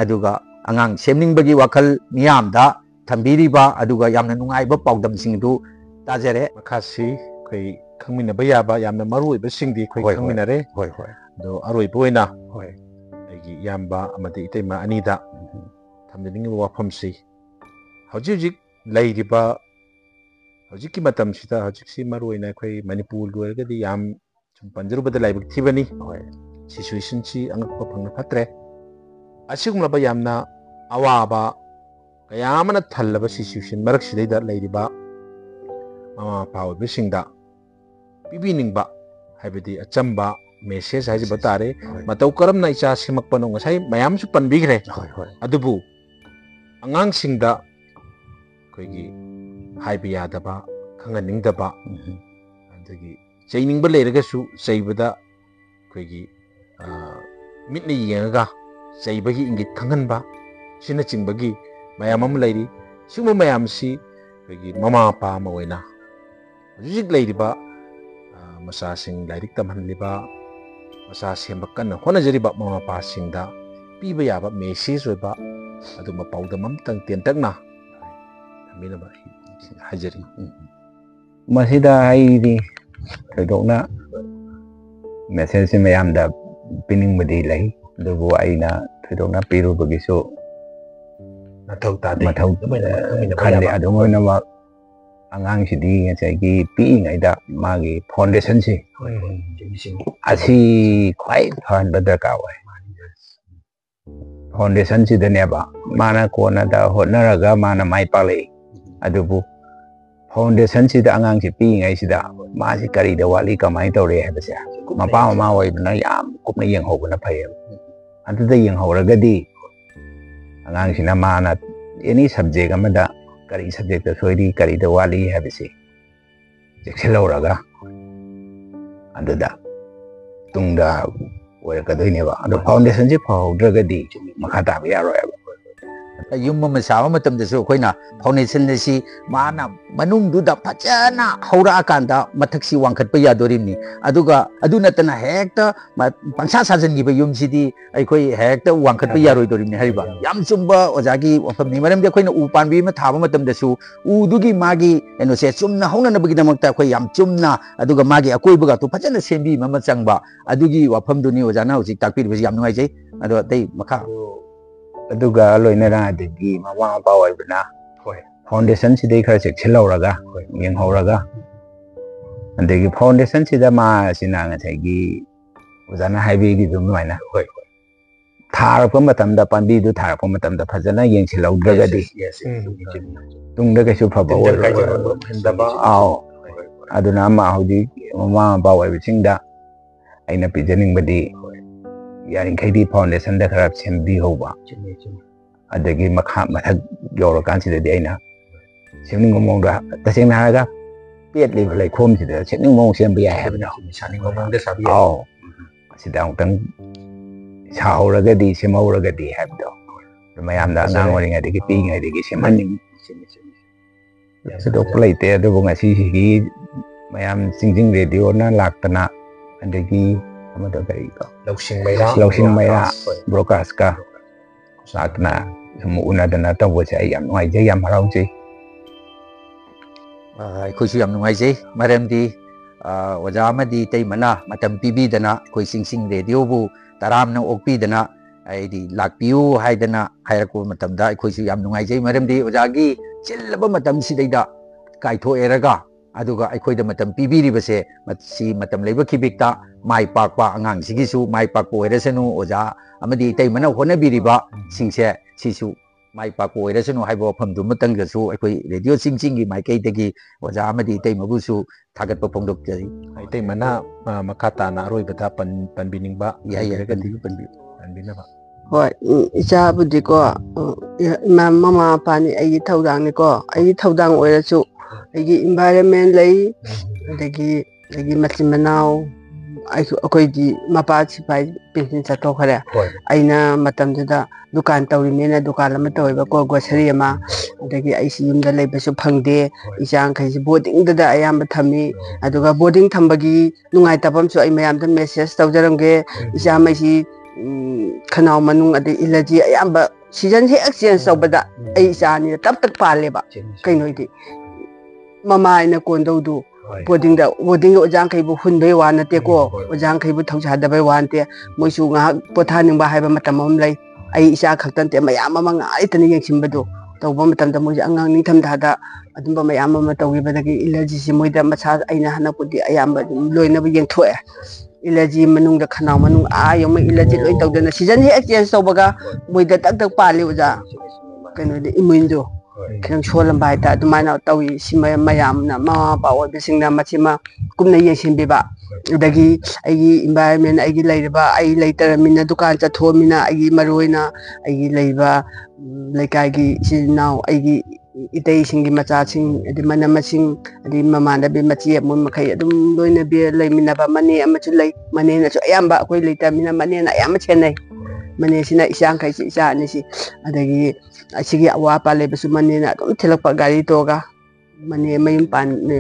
अदुगा अंगांग सेमनिंगबगी वाखल मियामदा थंबीरिबा अदुगा यामना नुंगाइबा पाउदमसिंगदु ताजरे
मखासी खै खंगमिनबा याबा यामना मरु ओइबा सिंगदी खै खंगमिनरे
होय होय
दो अरोइबा ओइना
होय
अइगी यामबा अमदि इतैमा अनिदा थमजनिंगबा वाफमसि हौजिक लैरिबा हौजिकि मतमसिदा हौजिकसि मरु ओइना खै मणिपुर लोरगदि याम सुम पंजरुबदा लाइबक थिबनी होय सिचुएशन सी अंगप फंगना फत्रे असिगुमलबा यामना अवाबा कयामना थल्लबा सिचुएशन मरक सिदैदा लैरिबा ममा पावबसिंगदा पिबिनिंगबा हाइबदि अचंबा मेसेज हाइजबा तारे मतौ करमना इचा सिमकपनो ngасai mayamsu panbigre अदुबु अंगांगसिंगदा कोइगी हाइबा यादबा खंगनिंगदबा अदगी चैनिंगबा लेरगसु चैबदा कोइगी मिटने येंगा चैबगी इंगित खंगनबा सिना चिंबगी मयाम अम लैरी ꯁꯤꯒꯨꯝꯕ ꯃꯌꯥꯝꯁꯤ ꯑꯩꯈꯣꯏꯒꯤ ꯃꯃꯥ ꯃꯄꯥ ꯑꯃ ꯑꯣꯏꯅ ꯍꯧꯖꯤꯛ ꯂꯩꯔꯤꯕ ꯃꯆꯥꯁꯤꯡ ꯂꯥꯏꯔꯤꯛ ꯇꯝꯍꯜꯂꯤꯕ ꯃꯆꯥ ꯁꯦꯝꯕ ꯀꯟꯅ ꯍꯣꯠꯅꯖꯔꯤꯕ ꯃꯃꯥ ꯃꯄꯥꯁꯤꯡꯗ ꯄꯤꯕ ꯌꯥꯕ ꯃꯦꯁꯦꯖ ꯑꯣꯏꯕ ꯑꯗꯨꯝꯕ ꯄꯥꯎꯗꯝ ꯑꯃꯇꯪ ꯇꯦꯟꯇꯛꯅ ꯊꯝꯕꯤꯅꯕ ꯍꯥꯏꯖꯔꯤ
ꯃꯁꯤꯗ ꯑꯩꯗꯤ ꯊꯣꯏꯗꯣꯛꯅ ꯃꯦꯁꯦꯖꯁꯤ ꯃꯌꯥꯝꯗ ꯄꯤꯅꯤꯡꯕꯗꯤ ꯂꯩ ꯑꯗꯨꯕꯨ ꯑꯩꯅ ꯊꯣꯏꯗꯣꯛꯅ ꯄꯤꯔꯨꯕꯒꯤꯁꯨ
ꯃꯊꯧ ꯇꯥꯗꯦ
ꯃꯊꯧ ꯈꯟꯗꯦ ꯑꯗꯨꯝ ꯑꯣꯏꯅꯃꯛ ꯑꯉꯥꯡꯁꯤꯗꯤ ꯉꯁꯥꯏꯒꯤ ꯄꯤꯛꯏꯉꯩꯗ ꯃꯥꯒꯤ ꯐꯥꯎꯟꯗꯦꯁꯟꯁꯤ ꯑꯁꯤ ꯈ꯭ꯋꯥꯏ ꯐꯍꯟꯕ ꯗꯔꯀꯥꯔ ꯑꯣꯏ ꯐꯥꯎꯟꯗꯦꯁꯟꯁꯤꯗꯅꯦꯕ ꯃꯥꯅ ꯀꯣꯟꯅꯗ ꯍꯣꯠꯅꯔꯒ ꯃꯥꯅ ꯃꯥꯏ ꯄꯥꯛꯂꯛꯏ ꯑꯗꯨꯕꯨ ꯐꯥꯎꯟꯗꯦꯁꯟꯁꯤꯗ ꯑꯉꯥꯡꯁꯤ ꯄꯤꯛꯏꯉꯩꯁꯤꯗ ꯃꯥꯁꯤ ꯀꯔꯤꯗ ꯋꯥꯠꯂꯤ ꯀꯃꯥꯏꯅ ꯇꯧꯔꯦ ꯍꯥꯏꯕꯁꯦ ꯃꯄꯥ ꯃꯃꯥ ꯑꯣꯏꯕꯅ ꯌꯥꯝ ꯀꯨꯞꯅ ꯌꯦꯡꯍꯧꯕꯅ ꯐꯩꯌꯦꯕ ꯑꯗꯨꯗ ꯌꯦꯡꯍꯧꯔꯒꯗꯤ ꯑꯉꯥꯡꯁꯤꯅ ꯃꯥꯅ ꯑꯦꯅꯤ ꯁꯕꯖꯦꯛ ꯑꯃꯗ ꯀꯔꯤ ꯁꯕꯖꯦꯛꯇ ꯁꯣꯏꯔꯤ ꯀꯔꯤꯗ ꯋꯥꯠꯂꯤ ꯍꯥꯏꯕꯁꯤ ꯆꯦꯛꯁꯤꯜꯍꯧꯔꯒ ꯑꯗꯨꯗ ꯇꯨꯡꯗ ꯑꯣꯏꯔꯛꯀꯗꯣꯏꯅꯦꯕ ꯑꯗꯣ ꯐꯥꯎꯟꯗꯦꯁꯟꯁꯤ ꯐꯍꯧꯗ꯭ꯔꯒꯗꯤ ꯃꯈꯥ ꯇꯥꯕ ꯌꯥꯔꯣꯏꯕ
ꯌꯨꯝ ꯑꯃ ꯁꯥꯕ ꯃꯇꯝꯗꯁꯨ ꯑꯩꯈꯣꯏꯅ ꯐꯥꯎꯟꯗꯦꯁꯟ ꯑꯁꯤ ꯃꯥꯅ ꯃꯅꯨꯡꯗꯨꯗ ꯐꯖꯅ ꯍꯧꯔꯛꯑꯀꯥꯟꯗ ꯃꯊꯛꯁꯤ ꯋꯥꯡꯈꯠꯄ ꯌꯥꯗꯣꯔꯤꯕꯅꯤ ꯑꯗꯨꯒ ꯑꯗꯨ ꯅꯠꯇꯅ ꯍꯦꯛꯇ ꯄꯪꯁꯥ ꯁꯥꯖꯟꯈꯤꯕ ꯌꯨꯝꯁꯤꯗꯤ ꯑꯩꯈꯣꯏ ꯍꯦꯛꯇ ꯋꯥꯡꯈꯠꯄ ꯌꯥꯔꯣꯏꯗꯣꯔꯤꯕꯅꯤ ꯍꯥꯏꯔꯤꯕ ꯌꯥꯝ ꯆꯨꯝꯕ ꯑꯣꯖꯥꯒꯤ ꯋꯥꯐꯝꯅꯤ ꯃꯔꯝꯗꯤ ꯑꯩꯈꯣꯏꯅ ꯎ ꯄꯥꯝꯕꯤ ꯑꯃ ꯊꯥꯕ ꯃꯇꯝꯗꯁꯨ ꯎꯗꯨꯒꯤ ꯃꯥꯒꯤ ꯀꯩꯅꯣꯁꯦ ꯆꯨꯝꯅ ꯍꯧꯅꯅꯕꯒꯤꯗꯃꯛꯇ ꯑꯩꯈꯣꯏ ꯌꯥꯝ ꯆꯨꯝꯅ ꯑꯗꯨꯒ ꯃꯥꯒꯤ ꯑꯀꯣꯏꯕꯒꯇꯣ ꯐꯖꯅ ꯁꯦꯝꯕꯤꯕ ꯑꯃ ꯆꯪꯕ ꯑꯗꯨꯒꯤ ꯋꯥꯐꯝꯗꯨꯅꯤ ꯑꯣꯖꯥꯅ ꯍꯧꯖꯤꯛ ꯇꯥꯛꯄꯤꯔꯤꯕꯁꯤ ꯌꯥꯝ ꯅꯨꯡꯉꯥꯏꯖꯩ ꯑꯗꯣ ꯑꯇꯩ ꯃꯈꯥ
ꯑꯗꯨꯒ ꯂꯣꯏꯅꯅ ꯑꯗꯒꯤ ꯃꯃꯥ ꯃꯄꯥ ꯑꯣꯏꯕꯅ ꯐꯥꯎꯟꯗꯦꯁꯟꯁꯤꯗꯩ ꯈꯔ ꯆꯦꯛꯁꯤꯜꯍꯧꯔꯒ ꯌꯦꯡꯍꯧꯔꯒ ꯑꯗꯒꯤ ꯐꯥꯎꯟꯗꯦꯁꯟꯁꯤꯗ ꯃꯥꯁꯤꯅ ꯉꯁꯥꯏꯒꯤ ꯑꯣꯖꯥꯅ ꯍꯥꯏꯕꯤꯈꯤꯕ ꯑꯗꯨꯃꯥꯏꯅ ꯊꯥꯔꯛꯄ ꯃꯇꯝꯗ ꯄꯥꯝꯕꯤꯗꯨ ꯊꯥꯔꯛꯄ ꯃꯇꯝꯗ ꯐꯖꯅ ꯌꯦꯡꯁꯤꯜꯍꯧꯗ꯭ꯔꯒꯗꯤ ꯇꯨꯡꯗ ꯀꯩꯁꯨ ꯐꯕ ꯑꯣꯏꯔꯣꯏ ꯑꯥꯎ ꯑꯗꯨꯅ ꯍꯧꯖꯤꯛ ꯃꯃꯥ ꯃꯄꯥ ꯑꯣꯏꯕꯁꯤꯡꯗ ꯑꯩꯅ ꯄꯤꯖꯅꯤꯡꯕꯗꯤ ꯌꯥꯔꯤꯈꯩꯗꯤ ꯐꯥꯎꯟꯗꯦꯁꯟꯗ ꯈꯔ ꯁꯦꯝꯕꯤꯍꯧꯕ ꯑꯗꯒꯤ ꯃꯊꯛ ꯌꯧꯔꯀꯥꯟꯁꯤꯗꯗꯤ ꯑꯩꯅ ꯁꯦꯝꯅꯤꯡꯕ ꯃꯑꯣꯡꯗ ꯇꯁꯦꯡꯅ ꯍꯥꯏꯔꯒ ꯄꯦꯠꯂꯤꯕ ꯂꯩꯈꯣꯝꯁꯤꯗ ꯁꯦꯝꯅꯤꯡꯕ ꯃꯑꯣꯡ ꯁꯦꯝꯕ ꯌꯥꯏ ꯍꯥꯏꯕꯗꯣ ꯑꯥꯎ ꯑꯁꯤꯗ ꯑꯃꯨꯛꯇꯪ ꯁꯥꯍꯧꯔꯒꯗꯤ ꯁꯦꯝꯍꯧꯔꯒꯗꯤ ꯍꯥꯏꯕꯗꯣ ꯃꯌꯥꯝꯗ ꯑꯉꯥꯡ ꯑꯣꯏꯔꯤꯉꯩꯗꯒꯤ ꯄꯤꯛꯏꯉꯩꯗꯒꯤ ꯁꯦꯝꯍꯟꯅꯤꯡꯉꯤ ꯊꯣꯏꯗꯣꯛꯄ ꯂꯩꯇꯦ ꯑꯗꯨꯕꯨ ꯉꯁꯤꯁꯤꯒꯤ ꯃꯌꯥꯝ ꯆꯤꯡꯖꯤꯡ ꯔꯦꯗꯤꯑꯣꯅ ꯂꯥꯛꯇꯅ ꯑꯗꯒꯤ ꯑꯃꯗ ꯀꯔꯤꯀꯣ ꯂꯧꯁꯤꯡ ꯃꯩꯔꯥ ꯕ꯭ꯔꯣꯗꯀꯥꯁꯀ ꯂꯥꯛꯇꯅ ꯁꯨꯝ ꯎꯅꯗꯅ ꯇꯧꯕꯁꯦ ꯑꯩ ꯌꯥꯝ ꯅꯨꯡꯉꯥꯏꯖꯩ ꯌꯥꯝ ꯍꯔꯥꯎꯖꯩ
ꯑꯩꯈꯣꯏꯁꯨ ꯌꯥꯝ ꯅꯨꯡꯉꯥꯏꯖꯩ ꯃꯔꯝꯗꯤ ꯑꯣꯖꯥ ꯑꯃꯗꯤ ꯏꯇꯩꯃꯅ ꯃꯇꯝ ꯄꯤꯕꯤꯗꯅ ꯑꯩꯈꯣꯏ ꯆꯤꯡꯁꯤꯡ ꯔꯦꯗꯤꯑꯣꯕꯨ ꯇꯔꯥꯝꯅ ꯑꯣꯛꯄꯤꯗꯅ ꯍꯥꯏꯗꯤ ꯂꯥꯛꯄꯤꯌꯨ ꯍꯥꯏꯗꯅ ꯍꯥꯏꯔꯛꯄ ꯃꯇꯝꯗ ꯑꯩꯈꯣꯏꯁꯨ ꯌꯥꯝ ꯅꯨꯡꯉꯥꯏꯖꯩ ꯃꯔꯝꯗꯤ ꯑꯣꯖꯥꯒꯤ ꯆꯤꯜꯂꯕ ꯃꯇꯝꯁꯤꯗꯩꯗ ꯀꯥꯏꯊꯣꯛꯑꯦꯔꯒ ꯑꯗꯨꯒ ꯑꯩꯈꯣꯏꯗ ꯃꯇꯝ ꯄꯤꯕꯤꯔꯤꯕꯁꯦ ꯃꯁꯤ ꯃꯇꯝ ꯂꯩꯕ ꯈꯤꯕꯤꯛꯇ ꯃꯥꯏ ꯄꯥꯛꯄ ꯑꯉꯥꯡꯁꯤꯒꯤꯁꯨ ꯃꯥꯏ ꯄꯥꯛꯄ ꯑꯣꯏꯔꯁꯅꯨ ꯑꯣꯖꯥ ꯑꯃꯗꯤ ꯏꯇꯩꯃꯅ ꯍꯣꯠꯅꯕꯤꯔꯤꯕ ꯁꯤꯡꯁꯦ ꯁꯤꯁꯨ ꯃꯥꯏ ꯄꯥꯛꯄ ꯑꯣꯏꯔꯁꯅꯨ ꯍꯥꯏꯕ ꯋꯥꯐꯝꯗꯨꯃꯇꯪꯗꯁꯨ ꯑꯩꯈꯣꯏ ꯔꯦꯗꯤꯑꯣ ꯆꯤꯡꯒꯤ ꯃꯥꯏꯀꯩꯗꯒꯤ ꯑꯣꯖꯥ ꯑꯃꯗꯤ ꯏꯇꯩꯃꯕꯨꯁꯨ ꯊꯥꯒꯠꯄ ꯐꯣꯡꯗꯣꯛꯆꯔꯤ
ꯏꯇꯩꯃꯅ ꯃꯈꯥ ꯇꯥꯅ ꯑꯔꯣꯏꯕꯗ ꯄꯟꯕꯤꯅꯤꯡꯕ
ꯌꯥꯏ
ꯄꯟꯕꯤꯅꯕ
ꯍꯣꯏ ꯏꯆꯥꯕꯨꯗꯤꯀꯣ ꯃꯃꯥ ꯃꯄꯥꯅꯤ ꯑꯩꯒꯤ ꯊꯧꯗꯥꯡꯅꯤꯀꯣ ꯑꯩꯒꯤ ꯊꯧꯗꯥꯡ ꯑꯣꯏꯔꯁꯨ ꯑꯩꯒꯤ ꯏꯟꯚꯥꯏꯔꯟꯃꯦꯟ ꯂꯩ ꯑꯗꯒꯤ ꯑꯩꯒꯤ ꯃꯆꯤꯟ ꯃꯅꯥꯎ ꯑꯩꯈꯣꯏꯗꯤ ꯃꯄꯥ ꯁꯤꯐꯥꯏ ꯄꯦꯟꯁꯤꯟ ꯆꯠꯊꯣꯛꯈ꯭ꯔꯦ ꯑꯩꯅ ꯃꯇꯝꯗꯨꯗ ꯗꯨꯀꯥꯟ ꯇꯧꯔꯤꯃꯦꯅ ꯗꯨꯀꯥꯟ ꯑꯃ ꯇꯧꯋꯦꯕꯀꯣ ꯒ꯭ꯔꯣꯁꯔꯤ ꯑꯃ ꯑꯗꯒꯤ ꯑꯩꯁꯤ ꯌꯨꯝꯗ ꯂꯩꯕꯁꯨ ꯐꯪꯗꯦ ꯏꯆꯥꯈꯩꯁꯤ ꯕꯣꯔꯗꯤꯡꯗꯗ ꯑꯌꯥꯝꯕ ꯊꯝꯃꯤ ꯑꯗꯨꯒ ꯕꯣꯔꯗꯤꯡ ꯊꯝꯕꯒꯤ ꯅꯨꯡꯉꯥꯏꯇꯕ ꯑꯃꯁꯨ ꯑꯩ ꯃꯌꯥꯝꯗ ꯃꯦꯁꯦꯖ ꯇꯧꯖꯔꯝꯒꯦ ꯏꯆꯥꯉꯩꯁꯤ ꯈꯅꯥꯎ ꯃꯅꯨꯡ ꯑꯗꯩ ꯑꯦꯂꯔꯖꯤ ꯑꯌꯥꯝꯕ ꯁꯤꯖꯟ ꯍꯦꯛ ꯆꯦꯟꯖ ꯇꯧꯕꯗ ꯑꯩ ꯏꯆꯥ ꯑꯅꯤꯅ ꯇꯞ ꯄꯥꯜꯂꯦꯕ ꯀꯩꯅꯣꯗꯤ ꯃꯃꯥ ꯑꯩꯅ ꯀꯣꯟꯗꯧꯗꯨ ꯕꯣꯔꯗꯤꯡꯗ ꯑꯣꯖꯥꯈꯩꯕꯨ ꯍꯨꯟꯕꯩ ꯋꯥ ꯅꯠꯇꯦꯀꯣ ꯑꯣꯖꯥꯈꯩꯕꯨ ꯊꯧꯁꯥꯗꯕꯩ ꯋꯥ ꯅꯠꯇꯦ ꯃꯣꯏꯁꯨ ꯉꯥꯏꯍꯥꯛ ꯄꯣꯊꯥꯅꯤꯡꯕ ꯍꯥꯏꯕ ꯃꯇꯝ ꯑꯃ ꯂꯩ ꯑꯩ ꯏꯆꯥ ꯈꯛꯇ ꯅꯠꯇꯦ ꯃꯌꯥꯝ ꯑꯃ ꯉꯥꯏꯇꯅ ꯌꯦꯡꯁꯤꯟꯕꯗꯣ ꯇꯧꯕ ꯃꯇꯝꯗ ꯃꯣꯏꯁꯦ ꯑꯉꯥꯡ ꯅꯤꯡꯊꯝꯊꯥꯗ ꯑꯗꯨꯝꯕ ꯃꯌꯥꯝ ꯑꯃ ꯇꯧꯈꯤꯕꯗꯒꯤ ꯑꯦꯂꯔꯖꯤꯁꯤ ꯃꯣꯏꯗ ꯃꯁꯥ ꯑꯩꯅ ꯍꯟꯗꯛꯄꯨꯗꯤ ꯑꯌꯥꯝꯕ ꯑꯗꯨꯝ ꯂꯣꯏꯅꯕ ꯌꯦꯡꯊꯣꯛꯑꯦ ꯑꯦꯂꯔꯖꯤ ꯃꯅꯨꯡꯗ ꯈꯅꯥꯎ ꯃꯅꯨꯡ ꯌꯧꯃꯩ ꯑꯦꯂꯔꯖꯤ ꯂꯣꯏ ꯇꯧꯗꯅ ꯁꯤꯖꯟ ꯍꯦꯛ ꯆꯦꯟꯖ ꯇꯧꯕꯒ ꯃꯣꯏꯗ ꯇꯛ ꯄꯥꯜꯂꯤ ꯑꯣꯖꯥ ꯀꯩꯅꯣꯗꯤ ꯏꯃ꯭ꯌꯨꯟꯗꯣ ꯈꯤꯇꯪ ꯁꯣꯜꯂꯝꯕ ꯍꯥꯏꯇꯥꯔꯦ ꯑꯗꯨꯃꯥꯏꯅ ꯇꯧꯏ ꯁꯤ ꯃꯌꯥꯝꯅ ꯃꯃꯥ ꯃꯄꯥ ꯑꯣꯏꯕꯁꯤꯡꯅ ꯃꯁꯤꯃ ꯀꯨꯞꯅ ꯌꯦꯡꯁꯤꯟꯕꯤꯕ ꯑꯗꯒꯤ ꯑꯩꯒꯤ ꯏꯟꯚꯥꯏꯔꯟꯃꯦꯟ ꯑꯩꯒꯤ ꯂꯩꯔꯤꯕ ꯑꯩ ꯂꯩꯇꯔꯃꯤꯅ ꯗꯨꯀꯥꯟ ꯆꯠꯊꯣꯛꯑꯃꯤꯅ ꯑꯩꯒꯤ ꯃꯔꯨ ꯑꯣꯏꯅ ꯑꯩꯒꯤ ꯂꯩꯕ ꯂꯩꯀꯥꯏꯒꯤ ꯏꯆꯤꯜ ꯏꯅꯥꯎ ꯑꯩꯒꯤ ꯏꯇꯩꯁꯤꯡꯒꯤ ꯃꯆꯥꯁꯤꯡ ꯑꯗꯩ ꯃꯅꯝꯃꯁꯤꯡ ꯑꯗꯩ ꯃꯃꯥꯟꯅꯕꯤ ꯃꯆꯦ ꯃꯣꯏ ꯃꯈꯩ ꯑꯗꯨꯝ ꯂꯣꯏꯅ ꯂꯩꯃꯤꯟꯅꯕ ꯃꯅꯦ ꯑꯃꯁꯨ ꯂꯩ ꯃꯅꯦꯅꯁꯨ ꯑꯌꯥꯝꯕ ꯑꯩꯈꯣꯏ ꯂꯩꯇꯃꯤꯅ ꯃꯅꯦꯅ ꯑꯌꯥꯝꯕ ꯁꯦꯟꯅꯩ ꯃꯅꯦꯁꯤꯅ ꯏꯆꯥꯈꯩꯁꯤ ꯏꯆꯥ ꯑꯅꯤꯁꯤ ꯑꯗꯒꯤ ꯑꯁꯤꯒꯤ ꯑꯋꯥꯠꯄ ꯂꯩꯕꯁꯨ ꯃꯅꯦꯅ ꯑꯗꯨꯝ ꯊꯤꯜꯂꯛꯄ ꯒꯥꯔꯤ ꯇꯧꯔꯒ ꯃꯅꯦ ꯃꯌꯨꯝ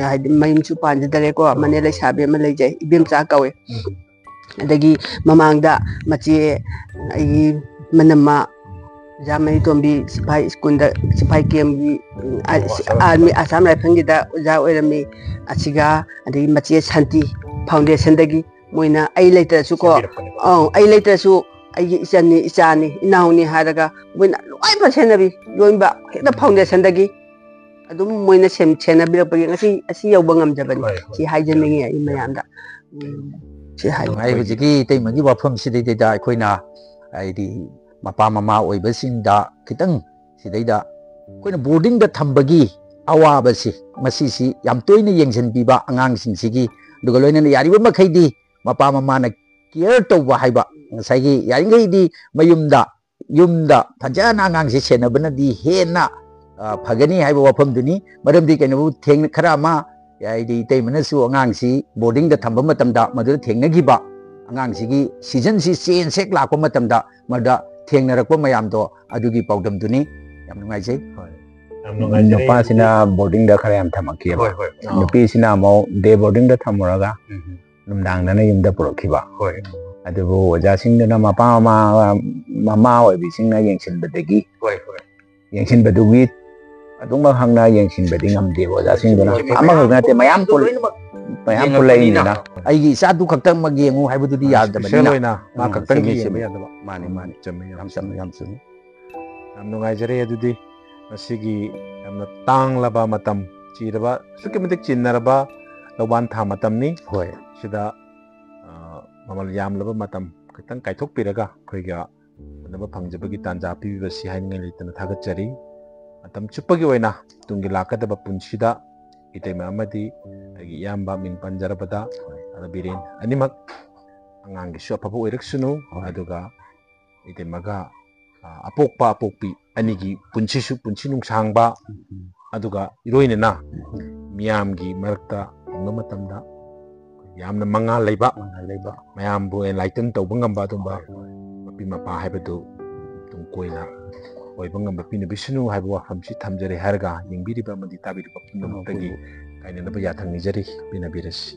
ꯍꯥꯏꯗꯤ ꯃꯌꯨꯝꯁꯨ ꯄꯥꯟꯖꯗꯔꯦꯀꯣ ꯃꯅꯦ ꯂꯩꯁꯥꯕꯤ ꯑꯃ ꯂꯩꯖꯩ ꯏꯕꯦꯝꯆꯥ ꯀꯧꯋꯦ ꯑꯗꯒꯤ ꯃꯃꯥꯡꯗ ꯃꯆꯦ ꯑꯩꯒꯤ ꯃꯅꯝꯃ ꯖꯥꯃꯅꯤ ꯇꯣꯝꯕꯤ ꯁꯤꯐꯥꯏ ꯁ꯭ꯀꯨꯜꯗ ꯁꯤꯐꯥꯏ ꯀꯦꯝꯒꯤ ꯑꯥꯔꯃꯤ ꯑꯁꯥꯝ ꯔꯥꯏꯐꯜꯒꯤꯗ ꯑꯣꯖꯥ ꯑꯣꯏꯔꯝꯃꯤ ꯑꯁꯤꯒ ꯑꯗꯒꯤ ꯃꯆꯦ ꯁꯥꯟꯇꯤ ꯐꯥꯎꯟꯗꯦꯁꯟꯗꯒꯤ ꯃꯣꯏꯅ ꯑꯩ ꯂꯩꯇ꯭ꯔꯁꯨꯀꯣ ꯑꯩ ꯂꯩꯇ꯭ꯔꯁꯨ ꯑꯩꯒꯤ ꯏꯆꯟꯅꯤ ꯏꯆꯥꯅꯤ ꯏꯅꯥꯎꯅꯤ ꯍꯥꯏꯔꯒ ꯃꯣꯏꯅ ꯂꯣꯏꯅ ꯁꯦꯟꯅꯕꯤ ꯂꯣꯏꯅꯕ ꯍꯦꯛꯇ ꯐꯥꯎꯟꯗꯦꯁꯟꯗꯒꯤ ꯑꯗꯨꯝ ꯃꯣꯏꯅ ꯁꯦꯟꯅꯕꯤꯔꯛꯄꯒꯤ ꯉꯁꯤ ꯑꯁꯤ ꯌꯧꯕ ꯉꯝꯖꯕꯅꯤ ꯁꯤ ꯍꯥꯏꯖꯅꯤꯡꯉꯤ ꯑꯩ ꯃꯌꯥꯝꯗ ꯁꯤ ꯍꯥꯏ
ꯅꯨꯡꯉꯥꯏ ꯍꯧꯖꯤꯛꯀꯤ ꯏꯇꯩꯃꯒꯤ ꯋꯥꯐꯝꯁꯤꯗꯩꯗ ꯑꯩꯈꯣꯏꯅ ꯍꯥꯏꯗꯤ ꯃꯄꯥ ꯃꯃꯥ ꯑꯣꯏꯕꯁꯤꯡꯗ ꯈꯤꯇꯪ ꯁꯤꯗꯩꯗ ꯑꯩꯈꯣꯏꯅ ꯕꯣꯔꯗꯤꯡꯗ ꯊꯝꯕꯒꯤ ꯑꯋꯥꯕꯁꯤ ꯃꯁꯤꯁꯤ ꯌꯥꯝ ꯇꯣꯏꯅ ꯌꯦꯡꯁꯤꯟꯕꯤꯕ ꯑꯉꯥꯡꯁꯤꯡꯁꯤꯒꯤ ꯑꯗꯨꯒ ꯂꯣꯏꯅꯅ ꯌꯥꯔꯤꯕ ꯃꯈꯩꯗꯤ ꯃꯄꯥ ꯃꯃꯥꯅ ꯀꯤꯌꯔ ꯇꯧꯕ ꯍꯥꯏꯕ ꯉꯁꯥꯏꯒꯤ ꯌꯥꯔꯤꯈꯩꯗꯤ ꯌꯨꯝꯗ ꯐꯖꯅ ꯑꯉꯥꯡꯁꯤ ꯁꯦꯟꯅꯕꯅꯗꯤ ꯍꯦꯟꯅ ꯐꯒꯅꯤ ꯍꯥꯏꯕ ꯋꯥꯐꯝꯗꯨꯅꯤ ꯃꯔꯝꯗꯤ ꯀꯩꯅꯣꯕꯨ ꯈꯔ ꯑꯃ ꯍꯥꯏꯗꯤ ꯏꯇꯩꯃꯅꯁꯨ ꯑꯉꯥꯡꯁꯤ ꯕꯣꯔꯗꯤꯡꯗ ꯊꯝꯕ ꯃꯇꯝꯗ ꯃꯗꯨꯗ ꯊꯦꯡꯅꯈꯤꯕ ꯑꯉꯥꯡꯁꯤꯒꯤ ꯁꯤꯖꯟꯁꯤ ꯆꯦꯟꯖ ꯍꯦꯛ ꯂꯥꯛꯄ ꯃꯇꯝꯗ ꯃꯗꯨꯗ ꯊꯦꯡꯅꯔꯛꯄ ꯃꯌꯥꯝꯗꯣ ꯑꯗꯨꯒꯤ ꯄꯥꯎꯗꯝꯗꯨꯅꯤ ꯌꯥꯝ ꯅꯨꯡꯉꯥꯏꯖꯩ
ꯅꯨꯄꯥꯁꯤꯅ ꯕꯣꯔꯗꯤꯡꯗ ꯈꯔ ꯌꯥꯝ ꯊꯝꯃꯛꯈꯤꯕ ꯅꯨꯄꯤꯁꯤꯅ ꯑꯃꯨꯛ ꯗꯦ ꯕꯣꯔꯗꯤꯡꯗ ꯊꯝꯃꯨꯔꯒ ꯅꯨꯡꯗꯥꯡꯗꯅ ꯌꯨꯝꯗ ꯄꯨꯔꯛꯈꯤꯕ ꯑꯗꯨꯕꯨ ꯑꯣꯖꯥꯁꯤꯡꯗꯨꯅ ꯃꯃꯥ ꯑꯣꯏꯕꯤꯁꯤꯡꯅ ꯌꯦꯡꯁꯤꯟꯕꯗꯨꯒꯤ ꯑꯗꯨꯃꯛ ꯍꯪꯅ ꯌꯦꯡꯁꯤꯟꯕꯗꯤ ꯉꯝꯗꯦꯕ ꯑꯣꯖꯥꯁꯤꯡꯗꯨꯅ ꯑꯃꯈꯛ ꯅꯠꯇꯦ ꯃꯌꯥꯝ ꯄꯨꯜꯂꯛꯏꯅꯤꯅ
ꯑꯩꯒꯤ ꯏꯆꯥꯗꯨ ꯈꯛꯇꯃꯛ ꯌꯦꯡꯉꯨ ꯍꯥꯏꯕꯗꯨꯗꯤ ꯌꯥꯗꯕꯅꯤꯅ
ꯃꯥ ꯈꯛꯇꯪꯒꯤ ꯌꯦꯡꯕ ꯌꯥꯗꯕ
ꯃꯥꯅꯤ ꯆꯨꯝꯃꯤ ꯌꯥꯝ ꯆꯨꯝꯃꯤ
ꯌꯥꯝ ꯅꯨꯡꯉꯥꯏꯖꯔꯦ ꯑꯗꯨꯗꯤ ꯃꯁꯤꯒꯤ ꯌꯥꯝꯅ ꯇꯥꯡꯂꯕ ꯃꯇꯝ ꯆꯤꯔꯕ ꯑꯁꯨꯛꯀꯤ ꯃꯇꯤꯛ ꯆꯤꯟꯅꯔꯕ ꯂꯧꯕꯥꯟ ꯊꯥ ꯃꯇꯝꯅꯤ ꯁꯤꯗ ꯃꯃꯜ ꯌꯥꯝꯂꯕ ꯃꯇꯝ ꯈꯤꯇꯪ ꯀꯥꯏꯊꯣꯛꯄꯤꯔꯒ ꯑꯩꯈꯣꯏꯒ ꯎꯅꯕ ꯐꯪꯖꯕꯒꯤ ꯇꯥꯟꯖꯥ ꯄꯤꯕꯤꯕꯁꯤ ꯍꯥꯏꯅꯤꯡꯉꯥꯏ ꯂꯩꯇꯅ ꯊꯥꯒꯠꯆꯔꯤ ꯃꯇꯝ ꯆꯨꯞꯄꯒꯤ ꯑꯣꯏꯅ ꯇꯨꯡꯒꯤ ꯂꯥꯛꯀꯗꯕ ꯄꯨꯟꯁꯤꯗ ꯏꯇꯩꯃ ꯑꯃꯗꯤ ꯑꯩꯒꯤ ꯏꯌꯥꯝꯕ ꯃꯤꯡ ꯄꯟꯖꯔꯕꯗ ꯕꯤꯔꯦꯟ ꯑꯅꯤꯃꯛ ꯑꯉꯥꯡꯒꯤꯁꯨ ꯑꯐꯕ ꯑꯣꯏꯔꯛꯁꯅꯨ ꯑꯗꯨꯒ ꯏꯇꯩꯃꯒ ꯑꯄꯣꯛꯄꯤ ꯑꯅꯤꯒꯤ ꯄꯨꯟꯁꯤꯁꯨ ꯄꯨꯟꯁꯤ ꯅꯨꯡꯁꯥꯡꯕ ꯑꯗꯨꯒ ꯏꯔꯣꯏꯅꯅ ꯃꯤꯌꯥꯝꯒꯤ ꯃꯔꯛꯇ ꯍꯤꯡꯕ ꯃꯇꯝꯗ ꯌꯥꯝꯅ ꯃꯉꯥꯜ ꯂꯩꯕ ꯃꯌꯥꯝꯕꯨ ꯑꯦꯟꯂꯥꯏꯇꯟ ꯇꯧꯕ ꯉꯝꯕ ꯑꯗꯨꯝꯕ ꯃꯄꯤ ꯃꯄꯥ ꯍꯥꯏꯕꯗꯨ ꯇꯨꯡ ꯀꯣꯏꯅ ꯑꯣꯏꯕ ꯉꯝꯕ ꯄꯤꯅꯕꯤꯁꯅꯨ ꯍꯥꯏꯕ ꯋꯥꯐꯝꯁꯤ ꯊꯝꯖꯔꯦ ꯍꯥꯏꯔꯒ ꯌꯦꯡꯕꯤꯔꯤꯕ ꯑꯃꯗꯤ ꯇꯥꯕꯤꯔꯤꯕ ꯄꯨꯝꯅꯃꯛꯇꯒꯤ ꯀꯥꯏꯅꯅꯕ ꯌꯥꯊꯪ ꯅꯤꯖꯔꯤ ꯄꯤꯅꯕꯤꯔꯁꯤ